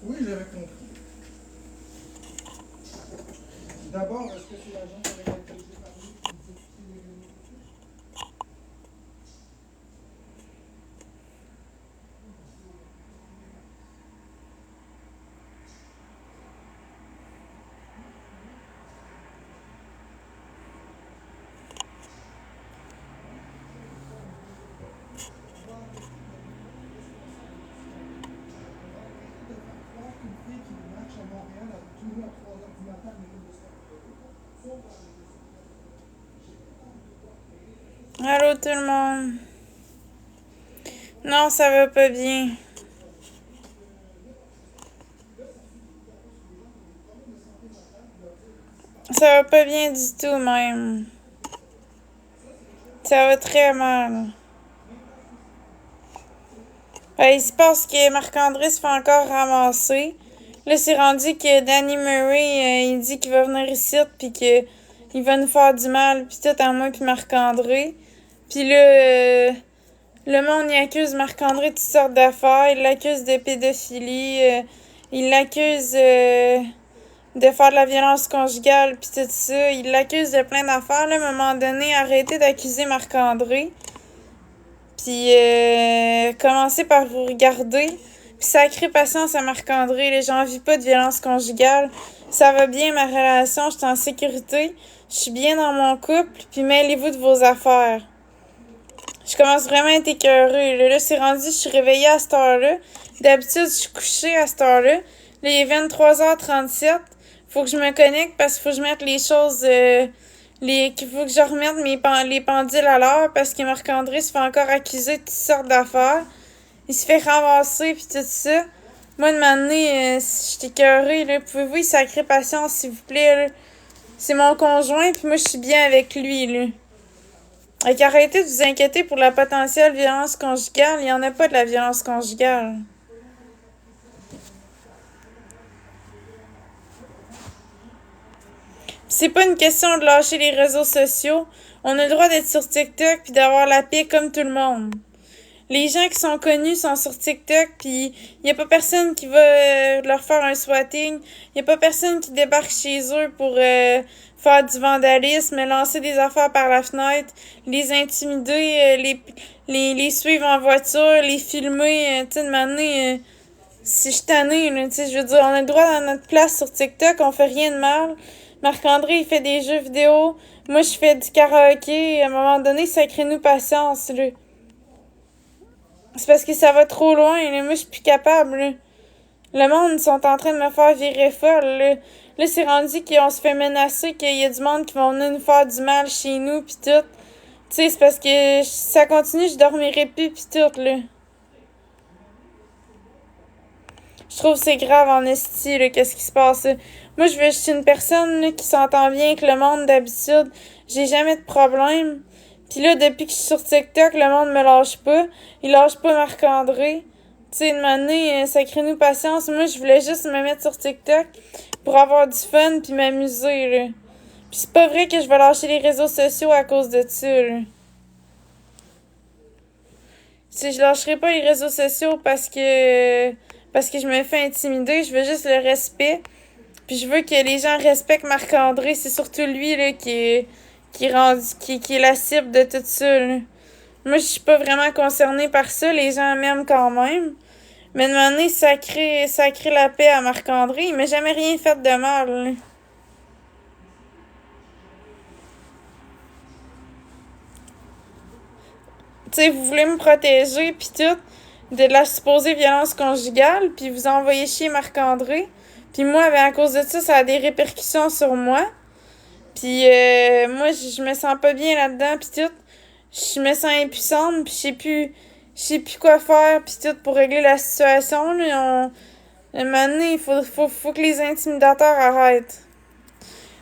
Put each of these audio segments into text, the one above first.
Oui, j'avais compris. D'abord, est-ce que c'est l'agent avec laquelle j'ai parlé qui vous a quitté les réseaux sociaux? Une fille qui marche à Montréal à tous à 3 heures du matin, mais de Allô tout le monde. Non, ça va pas bien. Ça va pas bien du tout même. Ça va très mal. Il se passe que Marc-André se fait encore ramasser. Là, c'est rendu que Danny Murray, il dit qu'il va venir ici, puis qu'il va nous faire du mal, puis tout à moi, puis Marc-André. Puis là, le monde, il accuse Marc-André de toutes sortes d'affaires. Il l'accuse de pédophilie. Il l'accuse de faire de la violence conjugale, puis tout ça. Il l'accuse de plein d'affaires. Là, à un moment donné, arrêtez d'accuser Marc-André. Puis commencez par vous regarder. Puis sacrée patience à Marc-André. J'en vis pas de violence conjugale. Ça va bien ma relation. Je suis en sécurité. Je suis bien dans mon couple. Puis mêlez-vous de vos affaires. Je commence vraiment à être écœurée. Là, c'est rendu, je suis réveillée à cette heure-là. D'habitude, je suis couchée à cette heure-là. Là, il est 23h37. Faut que je me connecte parce qu'il faut que je mette les choses... qu'il faut que je remette les pendules à l'heure parce que Marc-André se fait encore accuser de toutes sortes d'affaires. Il se fait ramasser pis tout ça. Moi, de m'amener, je suis écœurée, là. Pouvez-vous y sacrer patience, s'il vous plaît, là? C'est mon conjoint puis moi, je suis bien avec lui, là. Fait qu'arrêtez de vous inquiéter pour la potentielle violence conjugale. Il n'y en a pas de la violence conjugale. C'est pas une question de lâcher les réseaux sociaux. On a le droit d'être sur TikTok puis d'avoir la paix comme tout le monde. Les gens qui sont connus sont sur TikTok puis y a pas personne qui va leur faire un swatting. Y a pas personne qui débarque chez eux pour faire du vandalisme, lancer des affaires par la fenêtre, les intimider, les suivre en voiture, les filmer, tu sais, de m'amener... si je suis tannée, là, tu sais, je veux dire, on a le droit dans notre place sur TikTok, on fait rien de mal. Marc-André, il fait des jeux vidéo. Moi, je fais du karaoké. À un moment donné, sacrez-nous patience, là. C'est parce que ça va trop loin, là. Moi, je suis plus capable, là. Le monde, ils sont en train de me faire virer folle, là. Là, c'est rendu qu'on se fait menacer, qu'il y a du monde qui vont venir nous faire du mal chez nous, pis tout. Tu sais, c'est parce que ça continue, je dormirai plus, pis tout, là. Je trouve que c'est grave en esti, là, qu'est-ce qui se passe, là. Moi, je suis une personne, là, qui s'entend bien avec le monde d'habitude. J'ai jamais de problème. Puis là, depuis que je suis sur TikTok, le monde me lâche pas. Il lâche pas Marc-André. Tu sais, une année, sacrez-nous patience. Moi, je voulais juste me mettre sur TikTok pour avoir du fun puis m'amuser, là. Puis c'est pas vrai que je vais lâcher les réseaux sociaux à cause de ça, là. Tu sais, je lâcherai pas les réseaux sociaux parce que je me fais intimider. Je veux juste le respect. Puis je veux que les gens respectent Marc-André. C'est surtout lui, là, qui est la cible de tout ça, là. Moi, je suis pas vraiment concernée par ça. Les gens m'aiment quand même. Mais de donné, ça crée la paix à Marc-André. Il m'a jamais rien fait de mal, là. Tu sais, vous voulez me protéger, pis tout, de la supposée violence conjugale, puis vous envoyez chier Marc-André. Puis moi, ben, à cause de ça, ça a des répercussions sur moi. Puis moi, je me sens pas bien là-dedans, pis tout. Je me sens impuissante, pis je sais plus quoi faire, pis tout, pour régler la situation, là. À un moment donné, faut que les intimidateurs arrêtent.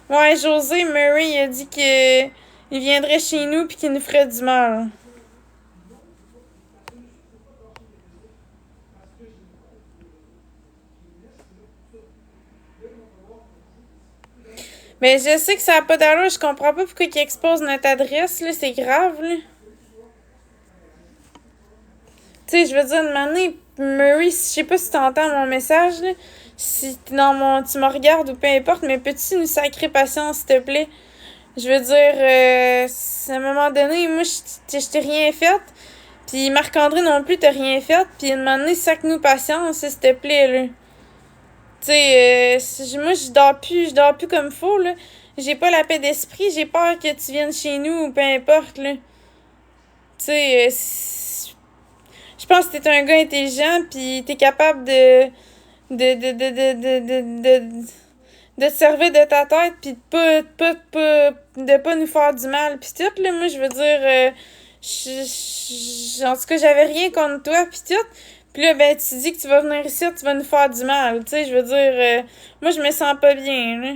Ouais, José Murray, il a dit qu'il viendrait chez nous pis qu'il nous ferait du mal. Mais je sais que ça a pas d'allure, je comprends pas pourquoi ils exposent notre adresse, là, c'est grave, là. Tu sais, je veux dire, une année, Murray, je sais pas si t'entends mon message, là. Si t'es dans mon... Tu me regardes ou peu importe, mais peux-tu nous sacrer patience, s'il te plaît? Je veux dire, à un moment donné, moi, je t'ai rien fait. Puis Marc-André non plus, t'as rien fait. Puis à un moment donné, sac-nous patience, s'il te plaît, là. Tu sais, moi, je dors plus comme faut, là. J'ai pas la paix d'esprit, j'ai peur que tu viennes chez nous ou peu importe, là. Tu sais, je pense que t'es un gars intelligent, pis t'es capable de te servir de ta tête, pis de pas nous faire du mal, pis tout, là. Moi, je veux dire, en tout cas, j'avais rien contre toi, pis tout. Pis là, ben, tu dis que tu vas venir ici, tu vas nous faire du mal, tu sais, je veux dire, moi, je me sens pas bien, là.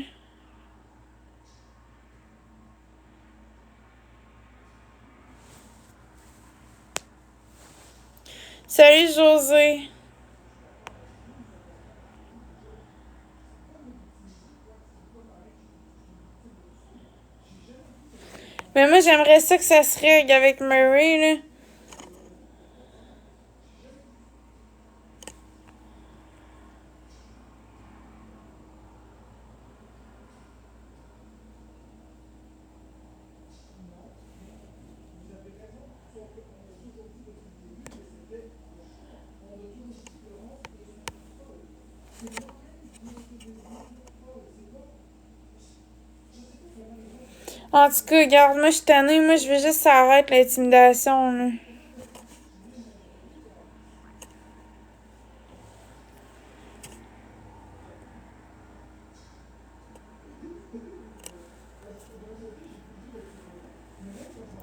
Salut, José. Mais moi, j'aimerais ça que ça se règle avec Murray, là. En tout cas, regarde, moi, je suis tannée. Moi, je veux juste que ça arrête l'intimidation, là.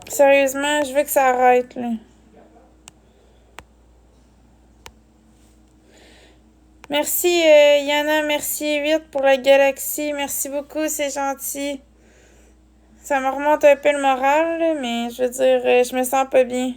Sérieusement, je veux que ça arrête, là. Merci, Yana. Merci, 8 pour la galaxie. Merci beaucoup, c'est gentil. Ça me remonte un peu le moral, là, mais je veux dire, je me sens pas bien.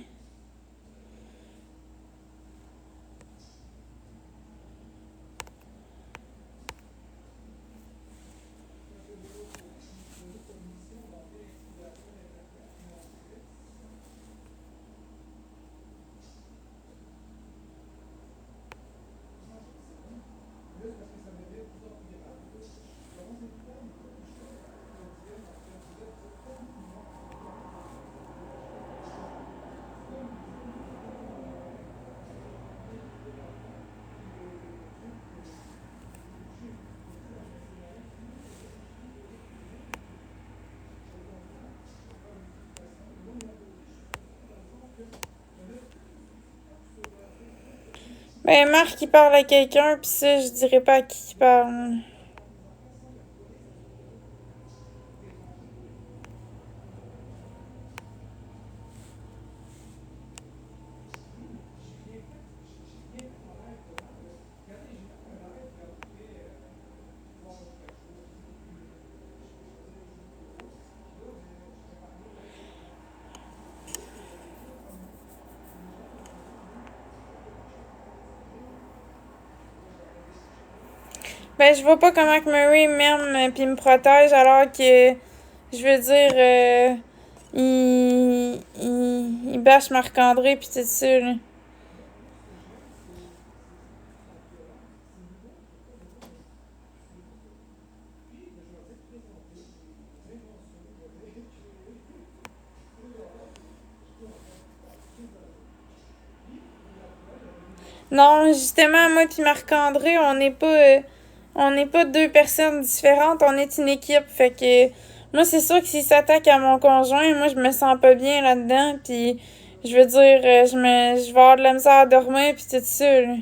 Ben, Marc, il parle à quelqu'un, pis ça, je dirais pas à qui il parle. Ben, je vois pas comment que Murray m'aime pis me protège alors que, je veux dire, il bâche Marc-André pis tout ça, là. Non, justement, moi puis Marc-André, on n'est pas deux personnes différentes, on est une équipe. Fait que moi, c'est sûr que s'il s'attaque à mon conjoint, moi, je me sens pas bien là-dedans. Puis, je veux dire, je vais avoir de la misère à dormir puis tout ça, là.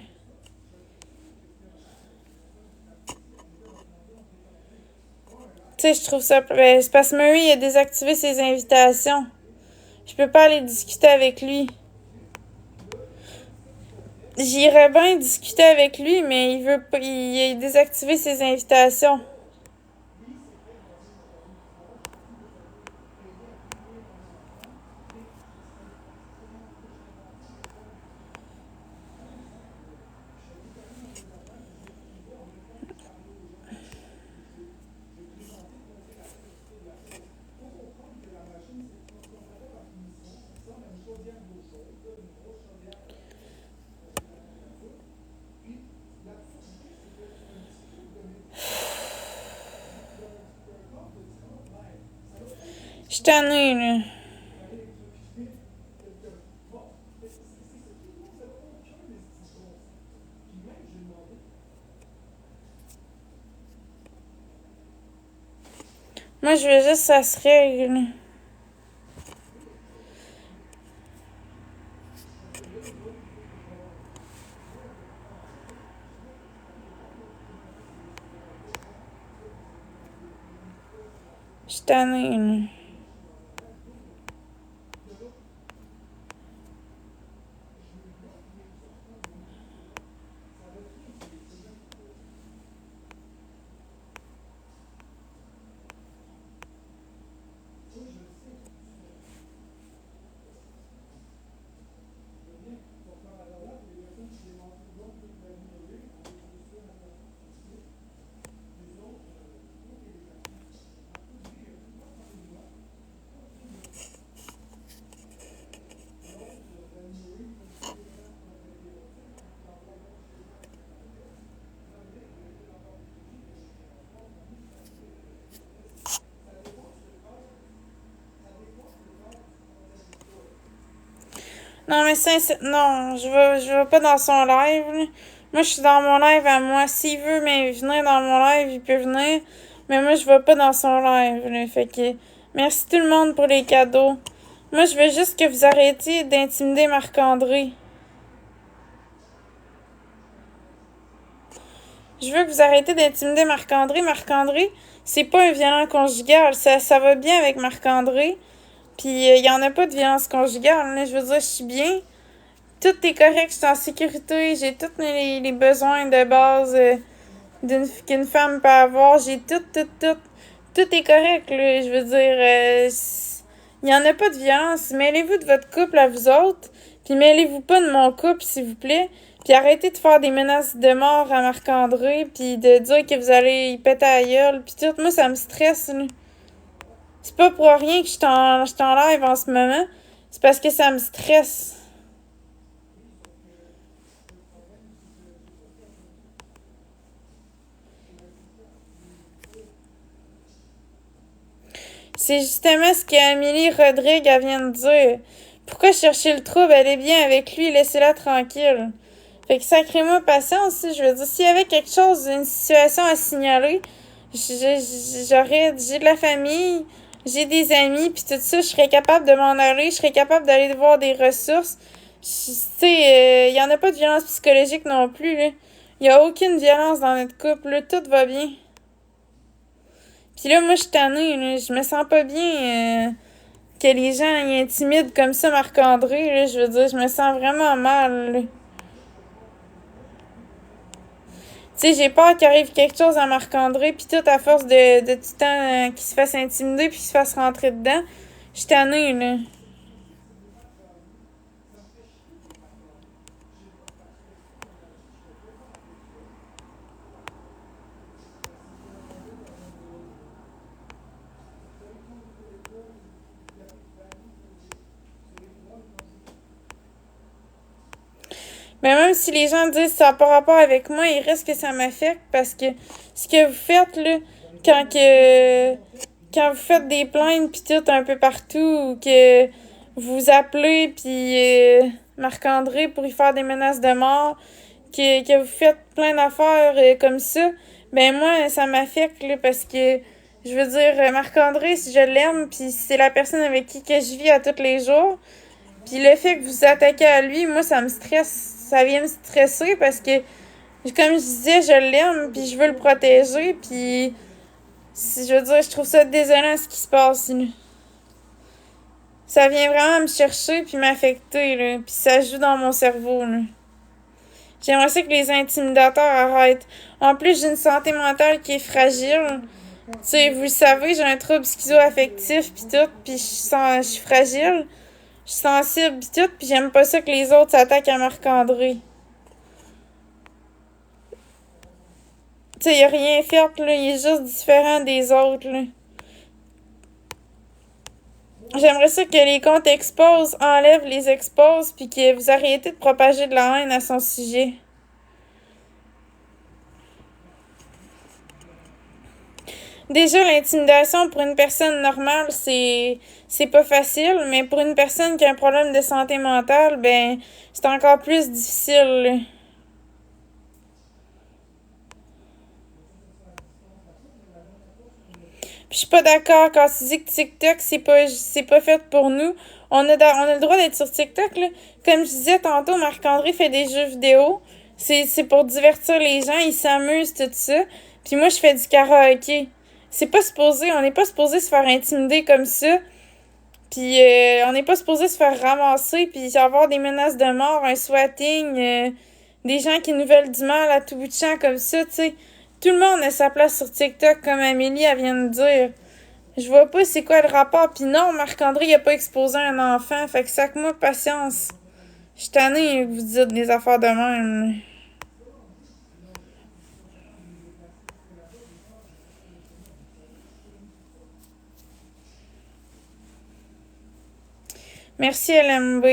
Tu sais, je trouve ça... Ben, c'est parce que Murray a désactivé ses invitations. Je peux pas aller discuter avec lui. J'irais bien discuter avec lui, mais il veut pas... Il a désactivé ses invitations. Je suis tannée, là. Moi, je veux juste que ça se règle. Je suis tannée, là. Non, mais non, je vais pas dans son live, là. Moi, je suis dans mon live à moi. S'il veut mais venir dans mon live, il peut venir. Mais moi, je vais pas dans son live, là. Fait que, merci tout le monde pour les cadeaux. Moi, je veux juste que vous arrêtiez d'intimider Marc-André. Je veux que vous arrêtiez d'intimider Marc-André. Marc-André, c'est pas un violent conjugal. Ça va bien avec Marc-André. Puis, il y en a pas de violence conjugale, là. Je veux dire, je suis bien. Tout est correct, je suis en sécurité. J'ai tous les besoins de base qu'une femme peut avoir. J'ai tout. Tout est correct, là. Je veux dire, il y en a pas de violence. Mêlez-vous de votre couple à vous autres. Puis mêlez-vous pas de mon couple, s'il vous plaît. Puis arrêtez de faire des menaces de mort à Marc-André. Puis de dire que vous allez y péter à la gueule. Puis tout, moi, ça me stresse, là. C'est pas pour rien que je suis en live en ce moment. C'est parce que ça me stresse. C'est justement ce qu'Amélie Rodrigue elle vient de dire. Pourquoi chercher le trouble? Elle est bien avec lui, laissez-la tranquille. Fait que sacrez-moi patience, je veux dire, s'il y avait quelque chose, une situation à signaler, j'ai de la famille, j'ai des amis, puis tout ça, je serais capable de m'en aller, je serais capable d'aller voir des ressources. Tu sais, il y en a pas de violence psychologique non plus, là. Il y a aucune violence dans notre couple, là, tout va bien. Puis là, moi, je suis tannée, là. Je me sens pas bien que les gens y intimident comme ça Marc-André, là. Je veux dire, je me sens vraiment mal, là. Tu sais, j'ai peur qu'il arrive quelque chose à Marc-André, puis tout à force de tout le temps qu'il se fasse intimider puis qu'il se fasse rentrer dedans. Je suis tannée, là. Mais même si les gens disent que ça n'a pas rapport avec moi, il reste que ça m'affecte parce que ce que vous faites, là, quand que quand vous faites des plaintes pis tout un peu partout ou que vous appelez puis Marc-André pour y faire des menaces de mort, que vous faites plein d'affaires comme ça, ben moi, ça m'affecte là, parce que je veux dire, Marc-André, si je l'aime, puis c'est la personne avec qui que je vis à tous les jours, puis le fait que vous vous attaquez à lui, moi, ça me stresse. Ça vient me stresser parce que, comme je disais, je l'aime, puis je veux le protéger, puis je veux dire, je trouve ça désolant ce qui se passe. Là. Ça vient vraiment me chercher puis m'affecter, là, puis ça joue dans mon cerveau. Là. J'aimerais ça que les intimidateurs arrêtent. En plus, j'ai une santé mentale qui est fragile. Tu sais, vous le savez, j'ai un trouble schizoaffectif puis tout, puis je suis fragile. Je suis sensible pis tout, pis j'aime pas ça que les autres s'attaquent à Marc-André. Tu sais, il a rien fait, là, il est juste différent des autres, là. J'aimerais ça que les comptes exposent enlèvent les exposes, puis que vous arrêtez de propager de la haine à son sujet. Déjà, l'intimidation pour une personne normale, c'est pas facile, mais pour une personne qui a un problème de santé mentale, ben, c'est encore plus difficile, là. Puis je suis pas d'accord quand tu dis que TikTok, c'est pas fait pour nous. On a le droit d'être sur TikTok, là. Comme je disais tantôt, Marc-André fait des jeux vidéo. C'est pour divertir les gens, ils s'amusent, tout ça. Puis moi, je fais du karaoké. On n'est pas supposé se faire intimider comme ça. Puis on n'est pas supposé se faire ramasser, puis avoir des menaces de mort, un swatting, des gens qui nous veulent du mal à tout bout de champ comme ça, tu sais. Tout le monde a sa place sur TikTok, comme Amélie, elle vient de dire. Je vois pas c'est quoi le rapport. Puis non, Marc-André, il a pas exposé un enfant, fait que sac-moi patience. Je suis tannée que vous dites des affaires de même. Merci, LMB.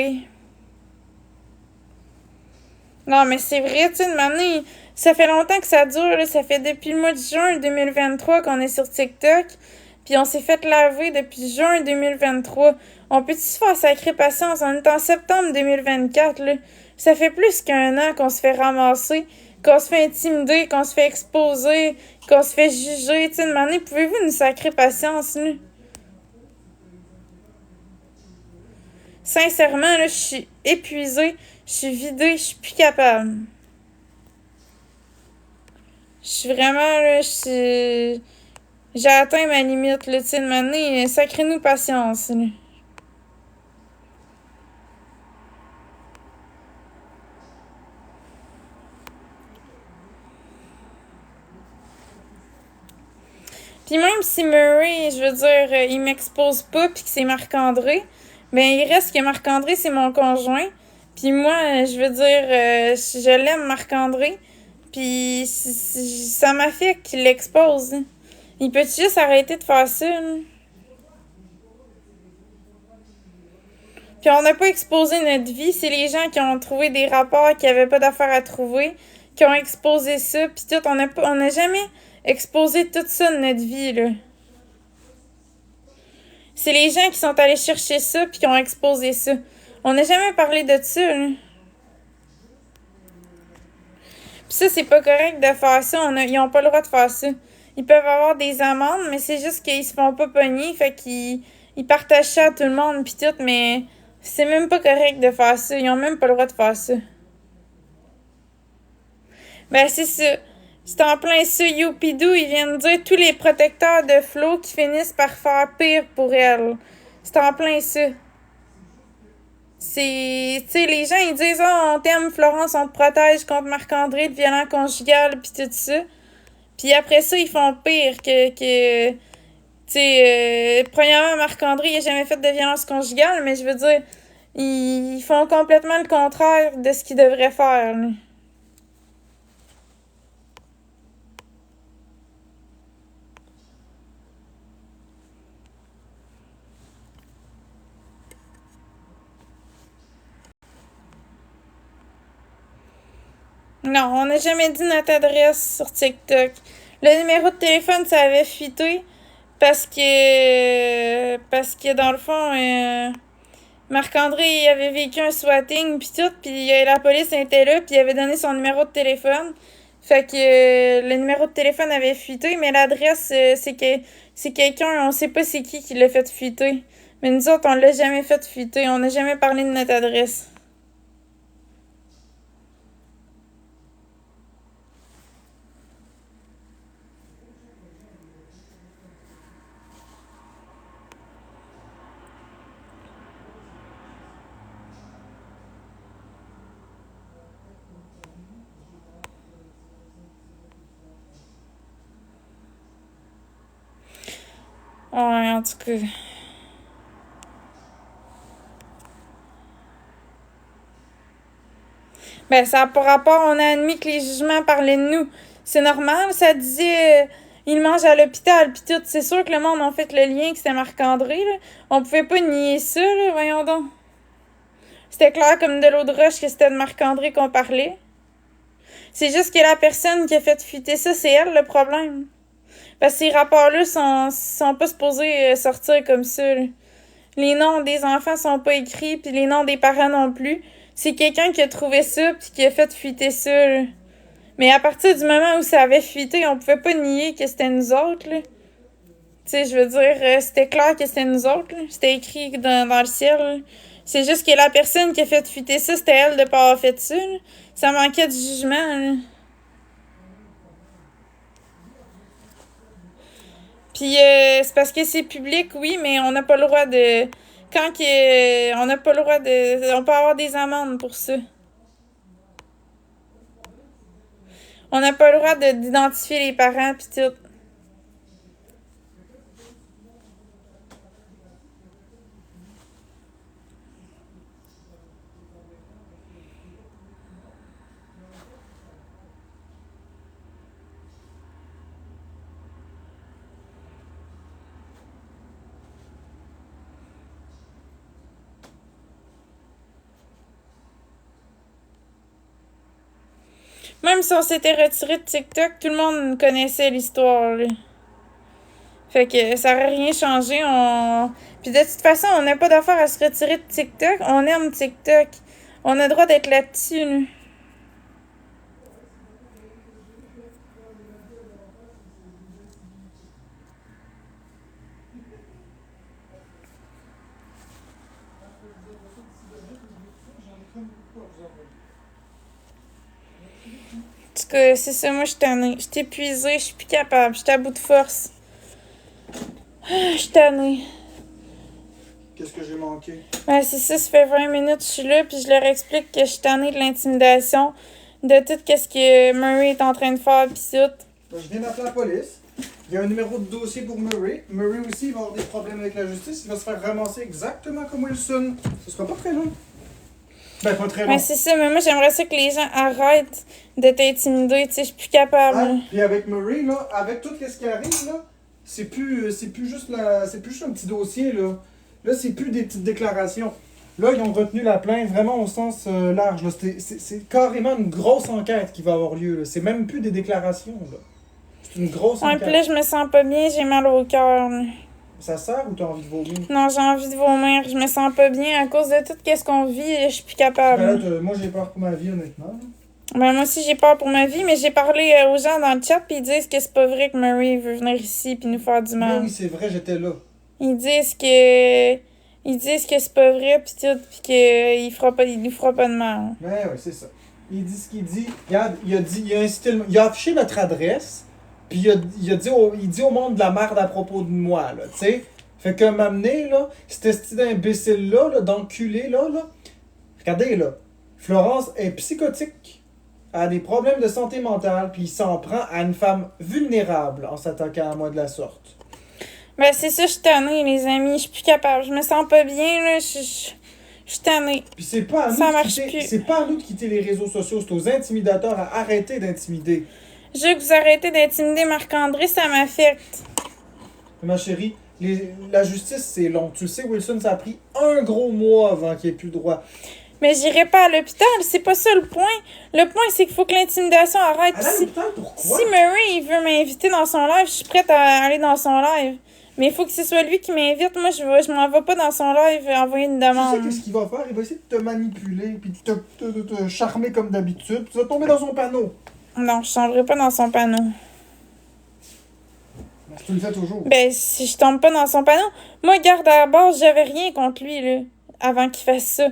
Non, mais c'est vrai, tu sais, de manière, ça fait longtemps que ça dure, là. Ça fait depuis le mois de juin 2023 qu'on est sur TikTok. Puis on s'est fait laver depuis juin 2023. On peut-tu se faire sacrer patience? On est en septembre 2024, là. Ça fait plus qu'un an qu'on se fait ramasser, qu'on se fait intimider, qu'on se fait exposer, qu'on se fait juger. Tu sais, de manière, pouvez-vous nous sacrer patience, là? Sincèrement, là, je suis épuisée, je suis vidée, je suis plus capable. Je suis vraiment, là, j'ai atteint ma limite, là, tu sais, de m'amener, sacrez-nous patience, là. Puis même si Murray, je veux dire, il m'expose pas puis que c'est Marc-André, ben il reste que Marc-André, c'est mon conjoint. Puis moi, je veux dire, je l'aime, Marc-André. Puis ça m'affecte qu'il l'expose, hein. Il peut juste arrêter de faire ça, là? Puis on n'a pas exposé notre vie, c'est les gens qui ont trouvé des rapports qui avaient pas d'affaires à trouver, qui ont exposé ça, puis tout, on n'a jamais exposé tout ça de notre vie, là. C'est les gens qui sont allés chercher ça puis qui ont exposé ça. On n'a jamais parlé de ça, là. Puis ça, c'est pas correct de faire ça. Ils ont pas le droit de faire ça. Ils peuvent avoir des amendes, mais c'est juste qu'ils se font pas pogner, fait qu'ils partagent ça à tout le monde pis tout, mais c'est même pas correct de faire ça. Ils ont même pas le droit de faire ça. Ben, c'est ça. C'est en plein ça. Youpidou, ils viennent dire tous les protecteurs de Flo qui finissent par faire pire pour elle. C'est en plein ça. Tu sais, les gens, ils disent, oh, on t'aime, Florence, on te protège contre Marc-André, de violence conjugale, pis tout ça. Puis après ça, ils font pire tu sais, premièrement, Marc-André, il a jamais fait de violence conjugale, mais je veux dire, ils font complètement le contraire de ce qu'ils devraient faire, là. Non, on n'a jamais dit notre adresse sur TikTok. Le numéro de téléphone, ça avait fuité parce que dans le fond, Marc-André il avait vécu un swatting pis tout, pis la police était là, pis il avait donné son numéro de téléphone. Fait que le numéro de téléphone avait fuité, mais l'adresse, c'est quelqu'un, on sait pas c'est qui l'a fait fuiter. Mais nous autres, on l'a jamais fait fuiter, on n'a jamais parlé de notre adresse. Ouais, en tout cas. Ben, ça a pas rapport, on a admis que les jugements parlaient de nous. C'est normal, ça disait il mange à l'hôpital pis tout. C'est sûr que le monde a fait le lien que c'était Marc-André, là. On pouvait pas nier ça, là, voyons donc. C'était clair comme de l'eau de roche que c'était de Marc-André qu'on parlait. C'est juste que la personne qui a fait fuiter ça, c'est elle le problème. Parce que ces rapports-là sont pas supposés sortir comme ça, là. Les noms des enfants sont pas écrits, puis les noms des parents non plus. C'est quelqu'un qui a trouvé ça, puis qui a fait fuiter ça, là. Mais à partir du moment où ça avait fuité, on pouvait pas nier que c'était nous autres, là. Tu sais, je veux dire, c'était clair que c'était nous autres, là. C'était écrit dans le ciel, là. C'est juste que la personne qui a fait fuiter ça, c'était elle de pas avoir fait ça, là. Ça manquait de jugement, là. Puis c'est parce que c'est public, oui, mais on n'a pas le droit de... on n'a pas le droit de... On peut avoir des amendes pour ça. On n'a pas le droit d'identifier les parents, pis tout. Même si on s'était retiré de TikTok, tout le monde connaissait l'histoire, là. Fait que ça aurait rien changé. Puis de toute façon, on n'a pas d'affaire à se retirer de TikTok. On aime TikTok. On a le droit d'être là-dessus, là. En tout cas, c'est ça, moi, je suis tannée. Je suis épuisée, je suis plus capable. Je suis à bout de force. Je suis tannée. Qu'est-ce que j'ai manqué? Ben, c'est ça, ça fait 20 minutes que je suis là, puis je leur explique que je suis tannée de l'intimidation, de tout ce que Murray est en train de faire, pis tout. Ben, je viens d'appeler la police. Il y a un numéro de dossier pour Murray. Murray aussi, il va avoir des problèmes avec la justice. Il va se faire ramasser exactement comme Wilson. Ce sera pas très long. Ben, pas très long. Ben, c'est ça, mais moi, j'aimerais ça que les gens arrêtent de t'intimider, tu sais, je suis plus capable. Hein? Puis avec Murray, là, avec tout ce qui arrive, là, c'est plus juste un petit dossier, là. Là, c'est plus des petites déclarations. Là, ils ont retenu la plainte vraiment au sens large. Là. C'est carrément une grosse enquête qui va avoir lieu. Là. C'est même plus des déclarations. Là. C'est une grosse Ouais, enquête. puis là, je me sens pas bien, j'ai mal au cœur. Là. Ça sert ou t'as envie de vomir? Non, j'ai envie de vomir, je me sens pas bien à cause de tout ce qu'on vit, je suis plus capable. Ben là, moi, j'ai peur pour ma vie, honnêtement. Ben, moi aussi, j'ai peur pour ma vie, mais j'ai parlé aux gens dans le chat, puis ils disent que c'est pas vrai que Murray veut venir ici puis nous faire du mal. Oui, c'est vrai, j'étais là. Ils disent que c'est pas vrai, pis tout, pis qu'il nous fera pas de mal. Ben oui, c'est ça. Il dit ce qu'il dit. Regarde, il a affiché notre adresse, puis il dit au monde de la merde à propos de moi, là, tu sais. Fait que m'amener, là, cet style d'imbécile-là, là, d'enculé, là. Regardez, là. Florence est psychotique, a des problèmes de santé mentale, puis il s'en prend à une femme vulnérable en s'attaquant à moi de la sorte. Ben, c'est ça, je suis tannée, les amis. Je suis plus capable. Je me sens pas bien, là. Je suis tannée. Puis c'est pas à nous de quitter les réseaux sociaux, c'est aux intimidateurs à arrêter d'intimider. Je veux que vous arrêtez d'intimider Marc-André, ça m'affecte. Ma chérie, la justice, c'est long. Tu le sais, Wilson, ça a pris un gros mois avant qu'il ait plus le droit. Mais j'irai pas à l'hôpital, c'est pas ça le point. Le point, c'est qu'il faut que l'intimidation arrête. À l'hôpital, pourquoi? Si Murray il veut m'inviter dans son live, je suis prête à aller dans son live. Mais il faut que ce soit lui qui m'invite. Moi, je m'en vais pas dans son live envoyer une demande. Tu sais qu'est-ce qu'il va faire? Il va essayer de te manipuler, puis de te charmer comme d'habitude, puis tu vas tomber dans son panneau. Non, je tomberai pas dans son panneau. Tu le fais toujours. Ben, si je tombe pas dans son panneau, moi, garde à la base, j'avais rien contre lui, là, avant qu'il fasse ça.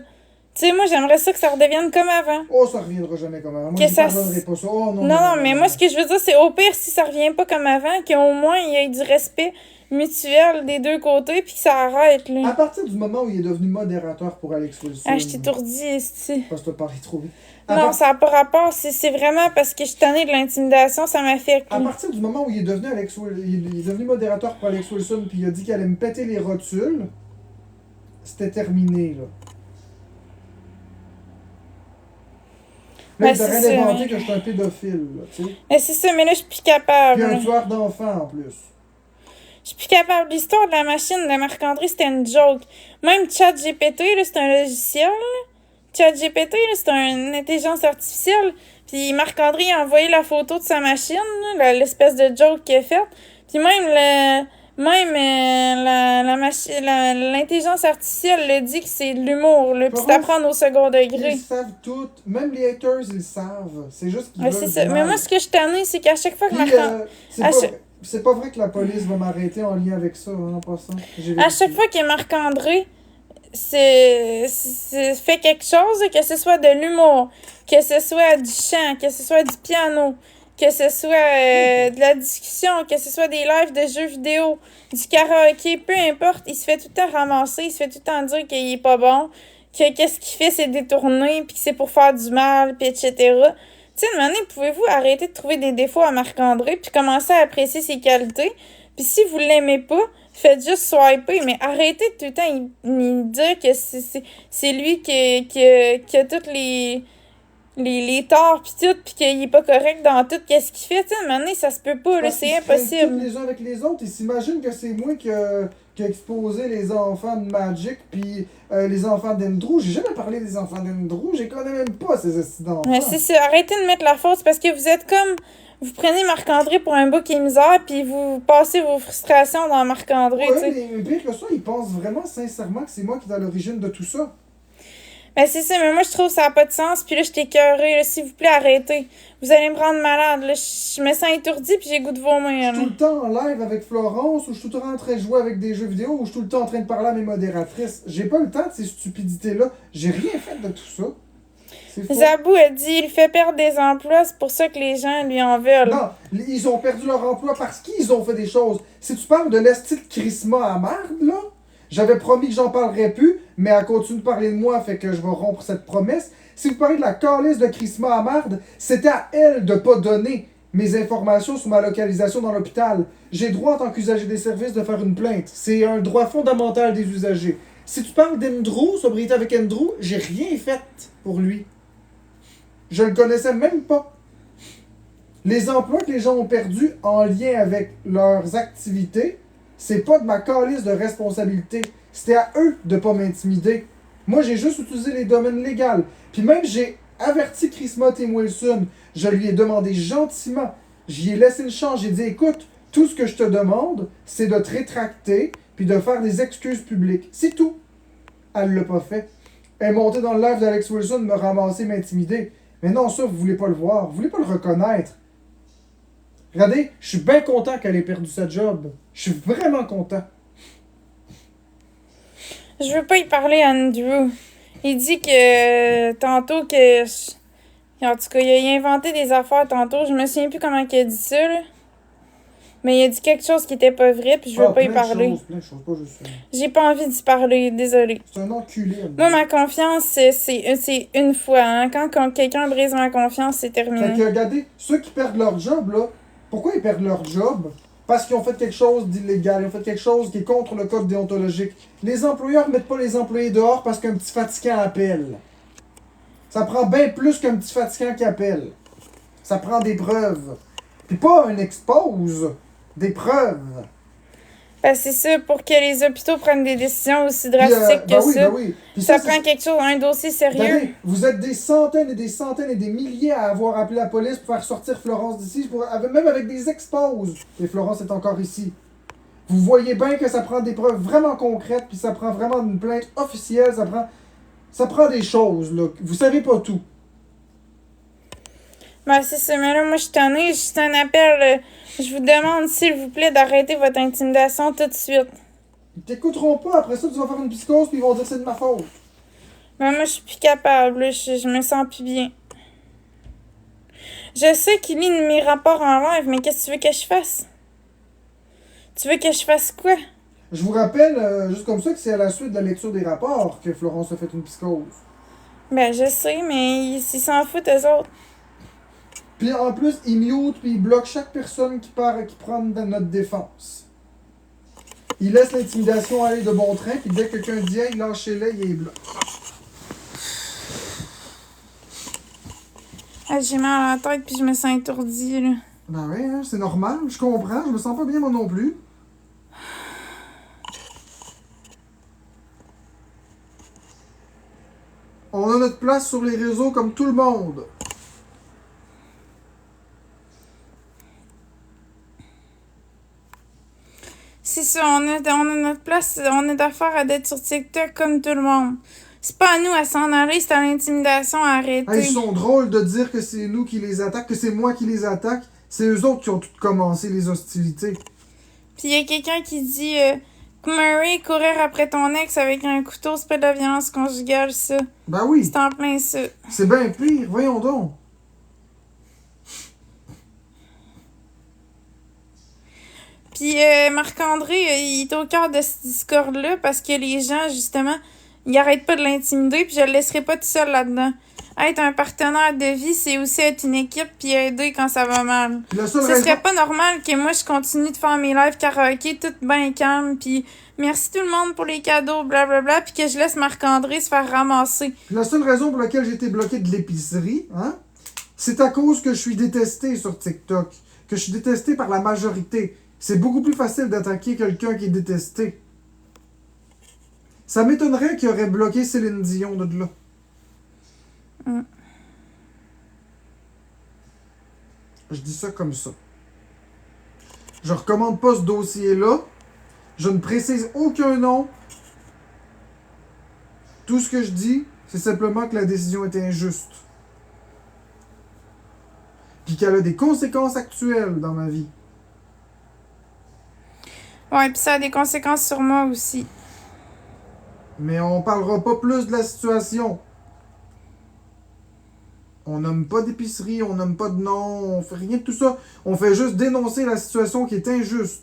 Tu sais, moi, j'aimerais ça que ça redevienne comme avant. Oh, ça reviendra jamais comme avant. Moi, Que je ça pardonnerai pas ça. Oh, non, non, mais moi, ce que je veux dire, c'est au pire, si ça revient pas comme avant, qu'au moins, il y ait du respect mutuel des deux côtés, puis que ça arrête, là. À partir du moment où il est devenu modérateur pour Alex Wilson. Ah, je t'étourdis, ici. Parce que t'as parlé trop vite. Non, ça n'a pas rapport. C'est vraiment parce que je suis tannée de l'intimidation, ça m'affecte. À partir du moment où il est devenu il est devenu modérateur pour Alex Wilson, puis il a dit qu'il allait me péter les rotules, c'était terminé, là. Là, il devrait d'inventer que je suis un pédophile, là, tu sais. Mais c'est ça, mais là, je suis plus capable. Puis un tueur d'enfants, en plus. Je suis plus capable. L'histoire de la machine de Marc-André, c'était une joke. Même ChatGPT, là, c'est un logiciel, là. ChatGPT, là, c'est une intelligence artificielle. Puis Marc-André a envoyé la photo de sa machine, là, l'espèce de joke qu'il a faite. Puis l'intelligence artificielle le dit que c'est de l'humour, là, puis c'est à prendre au second degré. Ils savent tout. Même les haters, ils le savent. C'est juste qu'ils Ouais, veulent c'est ça. du Mais mal. moi, ce que je t'en c'est qu'à chaque fois que Puis, c'est pas vrai que la police va m'arrêter en lien avec ça, en passant. à chaque fois que Marc-André fait quelque chose, que ce soit de l'humour, que ce soit du chant, que ce soit du piano, que ce soit de la discussion, que ce soit des lives de jeux vidéo, du karaoké, peu importe, il se fait tout le temps ramasser, il se fait tout le temps dire qu'il est pas bon, que qu'est-ce qu'il fait, c'est détourner, puis que c'est pour faire du mal, puis etc. Tu sais, une année, pouvez-vous arrêter de trouver des défauts à Marc-André, puis commencer à apprécier ses qualités? Puis si vous l'aimez pas, faites juste swiper, mais arrêtez de tout le temps il dire que c'est lui qui a toutes les torts pis tout, pis qu'il est pas correct dans tout, qu'est-ce qu'il fait, tu sais, à un moment donné, ça se peut pas, là, c'est impossible. Tous les uns avec les autres, ils s'imaginent que c'est moi qui a exposé les enfants de Magic puis les enfants d'Andrew. J'ai jamais parlé des enfants d'Andrew, je les connais même pas, ces accidents. Mais c'est ça, arrêtez de mettre la faute, parce que vous êtes comme... Vous prenez Marc-André pour un bouc émissaire, puis vous passez vos frustrations dans Marc-André, tu sais. Mais pire que ça, ils pensent vraiment sincèrement que c'est moi qui est à l'origine de tout ça. Ben c'est ça, mais moi je trouve que ça n'a pas de sens, puis là je t'ai écœurée, là, s'il vous plaît, arrêtez. Vous allez me rendre malade, là, je me sens étourdie, puis j'ai goût de vomir. Je suis tout le temps en live avec Florence, ou je suis tout le temps en train de jouer avec des jeux vidéo, ou je suis tout le temps en train de parler à mes modératrices. J'ai pas le temps de ces stupidités-là. J'ai rien fait de tout ça. Zabou a dit il fait perdre des emplois, c'est pour ça que les gens lui en veulent. Non, ils ont perdu leur emploi parce qu'ils ont fait des choses. Si tu parles de l'esti de crissement à marde, là, j'avais promis que j'en parlerais plus, mais elle continue de parler de moi, fait que je vais rompre cette promesse. Si vous parlez de la calice de crissement à marde, c'était à elle de pas donner mes informations sur ma localisation dans l'hôpital. J'ai droit en tant qu'usager des services de faire une plainte. C'est un droit fondamental des usagers. Si tu parles d'Andrew, sobriété avec Andrew, j'ai rien fait pour lui. Je le connaissais même pas. Les emplois que les gens ont perdus en lien avec leurs activités, c'est pas de ma calice de responsabilité. C'était à eux de pas m'intimider. Moi, j'ai juste utilisé les domaines légaux. Puis même, j'ai averti Chris Mott et Wilson. Je lui ai demandé gentiment. J'y ai laissé une chance. J'ai dit, écoute, tout ce que je te demande, c'est de te rétracter puis de faire des excuses publiques. C'est tout. Elle l'a pas fait. Elle est montée dans le live d'Alex Wilson, me ramasser, m'intimider. Mais non, ça, vous voulez pas le voir. Vous voulez pas le reconnaître. Regardez, je suis bien content qu'elle ait perdu sa job. Je suis vraiment content. Je veux pas y parler à Andrew. Il dit que tantôt que... En tout cas, il a inventé des affaires tantôt. Je me souviens plus comment il a dit ça, là. Mais il a dit quelque chose qui était pas vrai, puis je veux pas y parler. Plein de choses, pas juste ça. J'ai pas envie d'y parler, désolée. C'est un enculé. Moi, ma confiance, c'est une fois. Hein. Quand quelqu'un brise ma confiance, c'est terminé. Fait que regardez, ceux qui perdent leur job, là, pourquoi ils perdent leur job? Parce qu'ils ont fait quelque chose d'illégal, ils ont fait quelque chose qui est contre le code déontologique. Les employeurs mettent pas les employés dehors parce qu'un petit fatigant appelle. Ça prend bien plus qu'un petit fatigant qui appelle. Ça prend des preuves. Puis pas un expose, des preuves. Ben, c'est ça, pour que les hôpitaux prennent des décisions aussi drastiques que ça. Ben oui. Puis ça prend quelque chose, un dossier sérieux. Regardez, vous êtes des centaines et des milliers à avoir appelé la police pour faire sortir Florence d'ici, même avec des exposes. Et Florence est encore ici. Vous voyez bien que ça prend des preuves vraiment concrètes, puis ça prend vraiment une plainte officielle, ça prend des choses, là. Vous savez pas tout. Ben, c'est ça, mais là, moi, je suis tannée, juste un appel. Je vous demande, s'il vous plaît, d'arrêter votre intimidation tout de suite. Ils t'écouteront pas, après ça, tu vas faire une psychose, puis ils vont dire que c'est de ma faute. Ben, moi, je suis plus capable, là, je me sens plus bien. Je sais qu'il lit mes rapports en live, mais qu'est-ce que tu veux que je fasse? Tu veux que je fasse quoi? Je vous rappelle, juste comme ça, que c'est à la suite de la lecture des rapports que Florence a fait une psychose. Ben, je sais, mais ils s'en foutent, eux autres. Puis en plus, ils mute puis ils bloquent chaque personne qui prend dans notre défense. Ils laissent l'intimidation aller de bon train, puis dès que quelqu'un dit hey, lâchez-les, il est bloqué. Ah, j'ai mal à la tête puis je me sens étourdie, là. Ben oui, hein, c'est normal, je comprends, je me sens pas bien moi non plus. On a notre place sur les réseaux comme tout le monde. C'est ça, on a notre place, on est d'affaire à d'être sur TikTok comme tout le monde. C'est pas à nous à s'en aller, c'est à l'intimidation à arrêter. Hey, ils sont drôles de dire que c'est nous qui les attaquent, que c'est moi qui les attaque. C'est eux autres qui ont tout commencé les hostilités. Puis il y a quelqu'un qui dit Murray, courir après ton ex avec un couteau, c'est pas de la violence conjugale, ça. Ben oui. C'est en plein ça. C'est bien pire, voyons donc. Puis Marc-André, il est au cœur de ce discours-là parce que les gens, justement, ils arrêtent pas de l'intimider, puis je le laisserai pas tout seul là-dedans. Être un partenaire de vie, c'est aussi être une équipe puis aider quand ça va mal. La seule Ce serait pas normal que moi, je continue de faire mes lives karaoké tout bien calme, puis merci tout le monde pour les cadeaux, blablabla, puis que je laisse Marc-André se faire ramasser. La seule raison pour laquelle j'ai été bloqué de l'épicerie, hein, c'est à cause que je suis détesté sur TikTok. Que je suis détesté par la majorité. C'est beaucoup plus facile d'attaquer quelqu'un qui est détesté. Ça m'étonnerait qu'il aurait bloqué Céline Dion de là. Je dis ça comme ça. Je recommande pas ce dossier-là. Je ne précise aucun nom. Tout ce que je dis, c'est simplement que la décision est injuste. Puis qu'elle a des conséquences actuelles dans ma vie. Ouais, puis ça a des conséquences sur moi aussi. Mais on parlera pas plus de la situation. On nomme pas d'épicerie, on nomme pas de nom, on fait rien de tout ça. On fait juste dénoncer la situation qui est injuste.